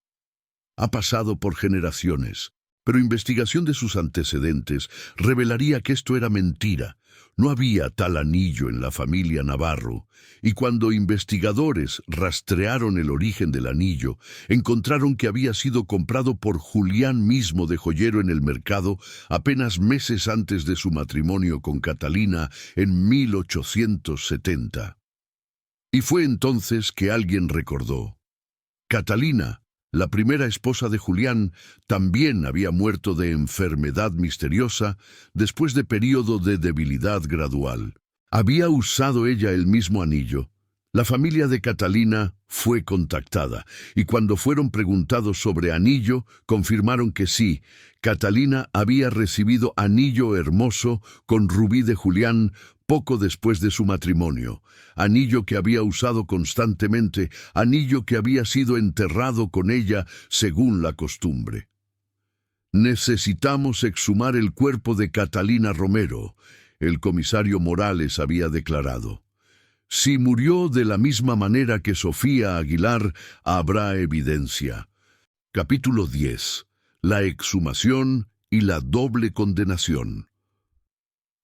Ha pasado por generaciones, pero investigación de sus antecedentes revelaría que esto era mentira. No había tal anillo en la familia Navarro, y cuando investigadores rastrearon el origen del anillo, encontraron que había sido comprado por Julián mismo de joyero en el mercado apenas meses antes de su matrimonio con Catalina en 1870. Y fue entonces que alguien recordó. Catalina, la primera esposa de Julián, también había muerto de enfermedad misteriosa después de período de debilidad gradual. ¿Había usado ella el mismo anillo? La familia de Catalina fue contactada, y cuando fueron preguntados sobre anillo, confirmaron que sí, Catalina había recibido anillo hermoso con rubí de Julián poco después de su matrimonio, anillo que había usado constantemente, anillo que había sido enterrado con ella según la costumbre. Necesitamos exhumar el cuerpo de Catalina Romero, el comisario Morales había declarado. Si murió de la misma manera que Sofía Aguilar, habrá evidencia. Capítulo 10. La exhumación y la doble condenación.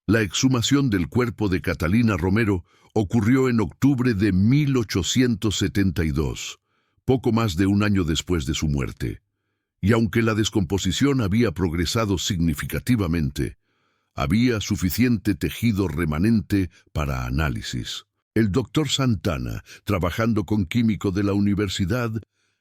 La exhumación del cuerpo de Catalina Romero ocurrió en octubre de 1872, poco más de un año después de su muerte. Y aunque la descomposición había progresado significativamente, había suficiente tejido remanente para análisis. El doctor Santana, trabajando con químico de la universidad,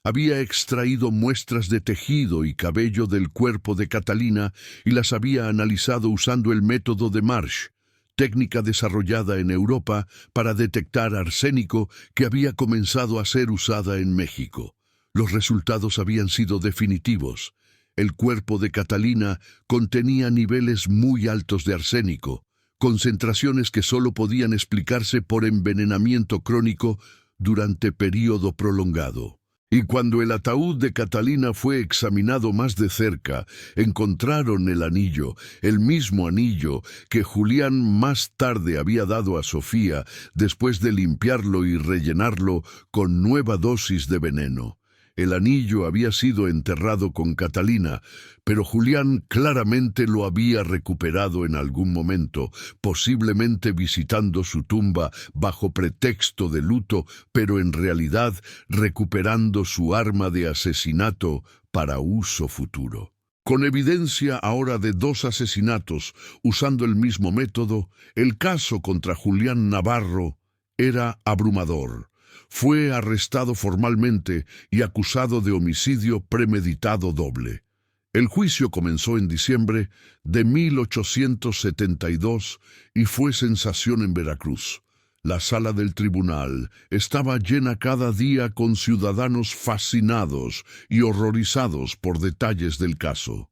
había extraído muestras de tejido y cabello del cuerpo de Catalina y las había analizado usando el método de Marsh, técnica desarrollada en Europa para detectar arsénico que había comenzado a ser usada en México. Los resultados habían sido definitivos. El cuerpo de Catalina contenía niveles muy altos de arsénico, concentraciones que solo podían explicarse por envenenamiento crónico durante período prolongado. Y cuando el ataúd de Catalina fue examinado más de cerca, encontraron el anillo, el mismo anillo que Julián más tarde había dado a Sofía después de limpiarlo y rellenarlo con nueva dosis de veneno. El anillo había sido enterrado con Catalina, pero Julián claramente lo había recuperado en algún momento, posiblemente visitando su tumba bajo pretexto de luto, pero en realidad recuperando su arma de asesinato para uso futuro. Con evidencia ahora de 2 asesinatos usando el mismo método, el caso contra Julián Navarro era abrumador. Fue arrestado formalmente y acusado de homicidio premeditado doble. El juicio comenzó en diciembre de 1872 y fue sensación en Veracruz. La sala del tribunal estaba llena cada día con ciudadanos fascinados y horrorizados por detalles del caso.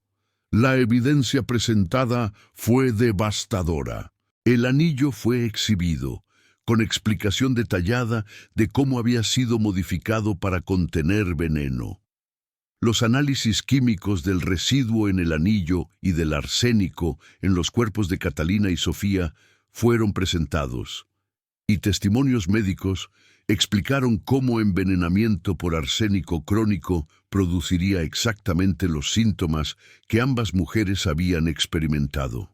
La evidencia presentada fue devastadora. El anillo fue exhibido, con explicación detallada de cómo había sido modificado para contener veneno. Los análisis químicos del residuo en el anillo y del arsénico en los cuerpos de Catalina y Sofía fueron presentados, y testimonios médicos explicaron cómo envenenamiento por arsénico crónico produciría exactamente los síntomas que ambas mujeres habían experimentado.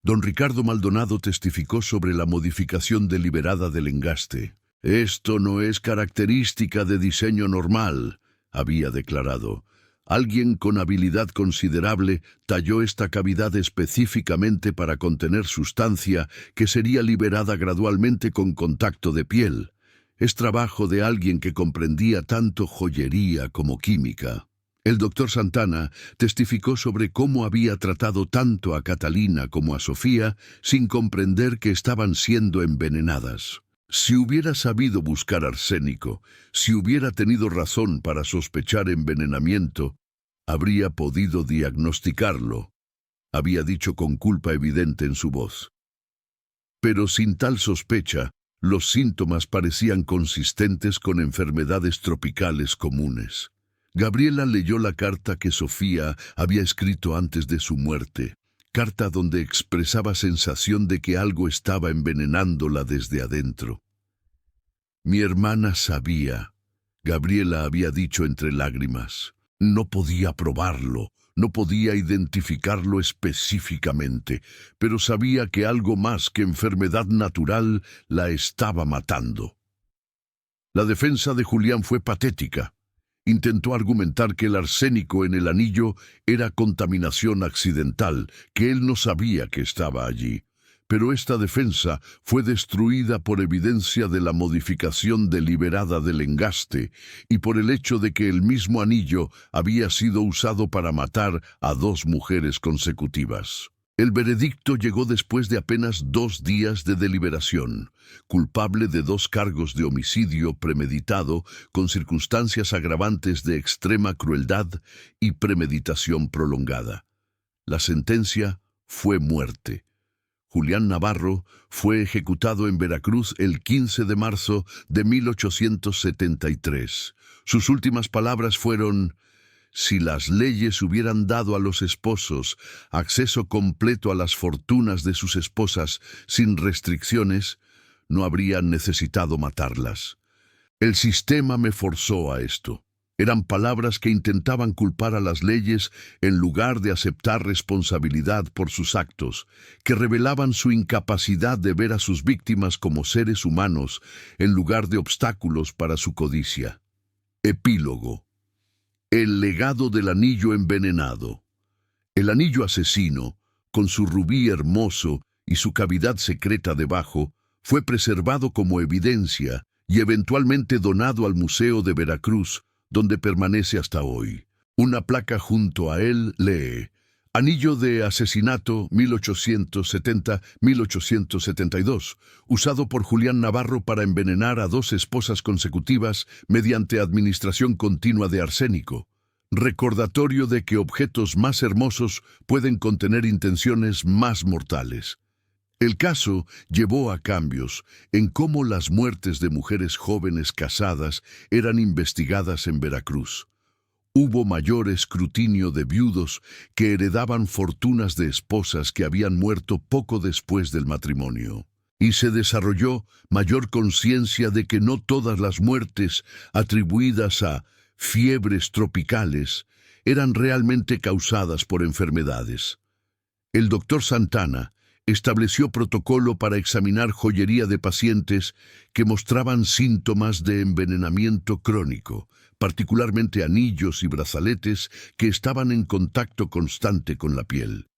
Don Ricardo Maldonado testificó sobre la modificación deliberada del engaste. «Esto no es característica de diseño normal», había declarado. «Alguien con habilidad considerable talló esta cavidad específicamente para contener sustancia que sería liberada gradualmente con contacto de piel. Es trabajo de alguien que comprendía tanto joyería como química». El doctor Santana testificó sobre cómo había tratado tanto a Catalina como a Sofía sin comprender que estaban siendo envenenadas. Si hubiera sabido buscar arsénico, si hubiera tenido razón para sospechar envenenamiento, habría podido diagnosticarlo, había dicho con culpa evidente en su voz. Pero sin tal sospecha, los síntomas parecían consistentes con enfermedades tropicales comunes. Gabriela leyó la carta que Sofía había escrito antes de su muerte, carta donde expresaba sensación de que algo estaba envenenándola desde adentro. «Mi hermana sabía», Gabriela había dicho entre lágrimas. «No podía probarlo, no podía identificarlo específicamente, pero sabía que algo más que enfermedad natural la estaba matando». La defensa de Julián fue patética. Intentó argumentar que el arsénico en el anillo era contaminación accidental, que él no sabía que estaba allí. Pero esta defensa fue destruida por evidencia de la modificación deliberada del engaste y por el hecho de que el mismo anillo había sido usado para matar a 2 mujeres consecutivas. El veredicto llegó después de apenas 2 días de deliberación, culpable de 2 cargos de homicidio premeditado con circunstancias agravantes de extrema crueldad y premeditación prolongada. La sentencia fue muerte. Julián Navarro fue ejecutado en Veracruz el 15 de marzo de 1873. Sus últimas palabras fueron: «Si las leyes hubieran dado a los esposos acceso completo a las fortunas de sus esposas sin restricciones, no habrían necesitado matarlas. El sistema me forzó a esto». Eran palabras que intentaban culpar a las leyes en lugar de aceptar responsabilidad por sus actos, que revelaban su incapacidad de ver a sus víctimas como seres humanos en lugar de obstáculos para su codicia. Epílogo. El legado del anillo envenenado. El anillo asesino, con su rubí hermoso y su cavidad secreta debajo, fue preservado como evidencia y eventualmente donado al Museo de Veracruz, donde permanece hasta hoy. Una placa junto a él lee: «Anillo de asesinato 1870-1872, usado por Julián Navarro para envenenar a 2 esposas consecutivas mediante administración continua de arsénico. Recordatorio de que objetos más hermosos pueden contener intenciones más mortales». El caso llevó a cambios en cómo las muertes de mujeres jóvenes casadas eran investigadas en Veracruz. Hubo mayor escrutinio de viudos que heredaban fortunas de esposas que habían muerto poco después del matrimonio. Y se desarrolló mayor conciencia de que no todas las muertes atribuidas a fiebres tropicales eran realmente causadas por enfermedades. El doctor Santana estableció protocolo para examinar joyería de pacientes que mostraban síntomas de envenenamiento crónico, particularmente anillos y brazaletes que estaban en contacto constante con la piel.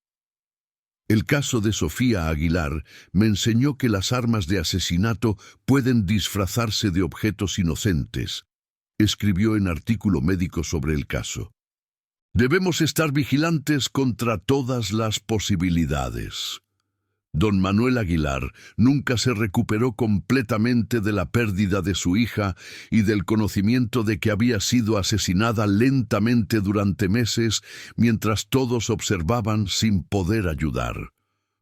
El caso de Sofía Aguilar me enseñó que las armas de asesinato pueden disfrazarse de objetos inocentes. Escribió en artículo médico sobre el caso. Debemos estar vigilantes contra todas las posibilidades. Don Manuel Aguilar nunca se recuperó completamente de la pérdida de su hija y del conocimiento de que había sido asesinada lentamente durante meses mientras todos observaban sin poder ayudar.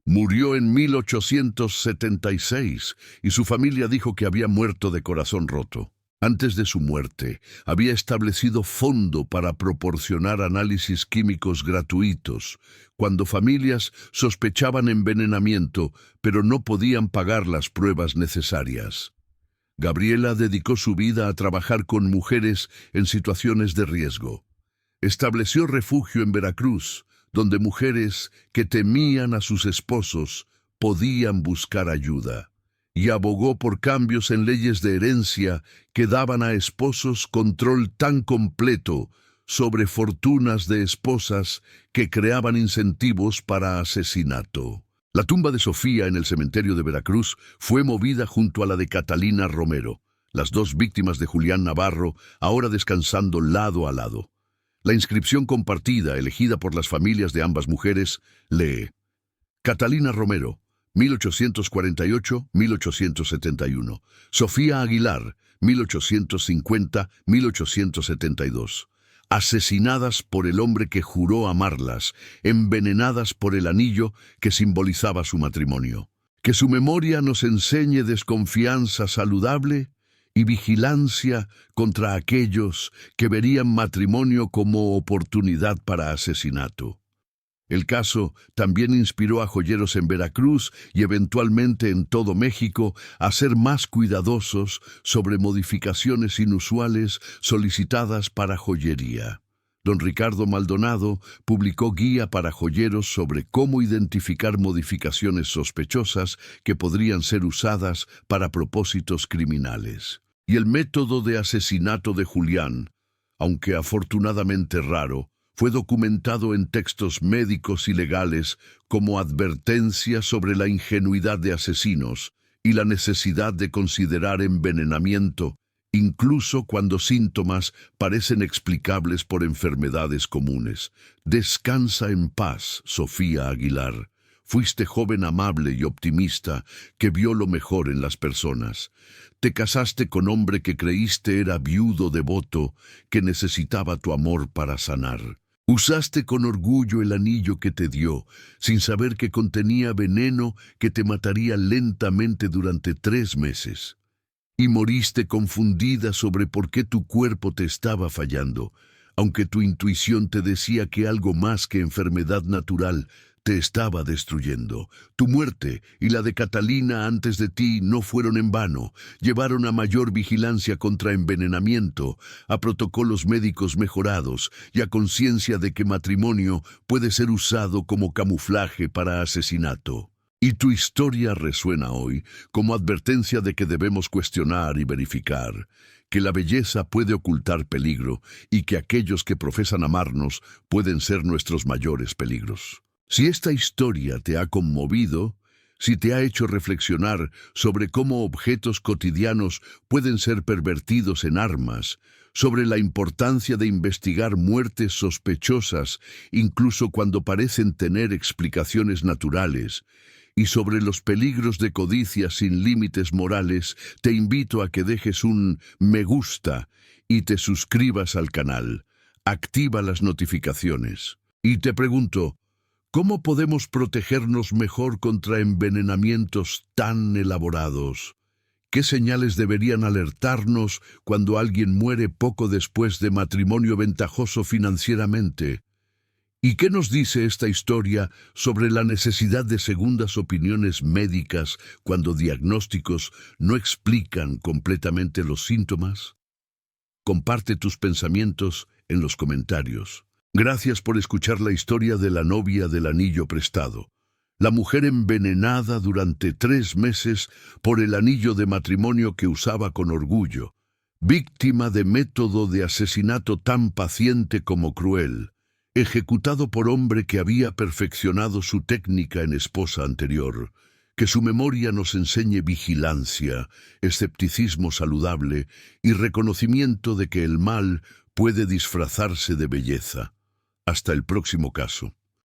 Murió en 1876 y su familia dijo que había muerto de corazón roto. Antes de su muerte, había establecido fondo para proporcionar análisis químicos gratuitos, cuando familias sospechaban envenenamiento, pero no podían pagar las pruebas necesarias. Gabriela dedicó su vida a trabajar con mujeres en situaciones de riesgo. Estableció refugio en Veracruz, donde mujeres que temían a sus esposos podían buscar ayuda, y abogó por cambios en leyes de herencia que daban a esposos control tan completo sobre fortunas de esposas que creaban incentivos para asesinato. La tumba de Sofía en el cementerio de Veracruz fue movida junto a la de Catalina Romero, las dos víctimas de Julián Navarro, ahora descansando lado a lado. La inscripción compartida, elegida por las familias de ambas mujeres, lee: Catalina Romero, 1848-1871. Sofía Aguilar, 1850-1872. Asesinadas por el hombre que juró amarlas, envenenadas por el anillo que simbolizaba su matrimonio. Que su memoria nos enseñe desconfianza saludable y vigilancia contra aquellos que verían matrimonio como oportunidad para asesinato. El caso también inspiró a joyeros en Veracruz y eventualmente en todo México a ser más cuidadosos sobre modificaciones inusuales solicitadas para joyería. Don Ricardo Maldonado publicó guía para joyeros sobre cómo identificar modificaciones sospechosas que podrían ser usadas para propósitos criminales. Y el método de asesinato de Julián, aunque afortunadamente raro, fue documentado en textos médicos y legales como advertencia sobre la ingenuidad de asesinos y la necesidad de considerar envenenamiento, incluso cuando síntomas parecen explicables por enfermedades comunes. Descansa en paz, Sofía Aguilar. Fuiste joven amable y optimista que vio lo mejor en las personas. Te casaste con hombre que creíste era viudo devoto que necesitaba tu amor para sanar. Usaste con orgullo el anillo que te dio, sin saber que contenía veneno que te mataría lentamente durante 3 meses. Y moriste confundida sobre por qué tu cuerpo te estaba fallando, aunque tu intuición te decía que algo más que enfermedad natural te estaba destruyendo. Tu muerte y la de Catalina antes de ti no fueron en vano. Llevaron a mayor vigilancia contra envenenamiento, a protocolos médicos mejorados y a conciencia de que matrimonio puede ser usado como camuflaje para asesinato. Y tu historia resuena hoy como advertencia de que debemos cuestionar y verificar, que la belleza puede ocultar peligro y que aquellos que profesan amarnos pueden ser nuestros mayores peligros. Si esta historia te ha conmovido, si te ha hecho reflexionar sobre cómo objetos cotidianos pueden ser pervertidos en armas, sobre la importancia de investigar muertes sospechosas incluso cuando parecen tener explicaciones naturales, y sobre los peligros de codicia sin límites morales, te invito a que dejes un me gusta y te suscribas al canal. Activa las notificaciones. Y te pregunto, ¿cómo podemos protegernos mejor contra envenenamientos tan elaborados? ¿Qué señales deberían alertarnos cuando alguien muere poco después de matrimonio ventajoso financieramente? ¿Y qué nos dice esta historia sobre la necesidad de segundas opiniones médicas cuando diagnósticos no explican completamente los síntomas? Comparte tus pensamientos en los comentarios. Gracias por escuchar la historia de la novia del anillo prestado. La mujer envenenada durante 3 meses por el anillo de matrimonio que usaba con orgullo. Víctima de método de asesinato tan paciente como cruel. Ejecutado por hombre que había perfeccionado su técnica en esposa anterior. Que su memoria nos enseñe vigilancia, escepticismo saludable y reconocimiento de que el mal puede disfrazarse de belleza. Hasta el próximo caso.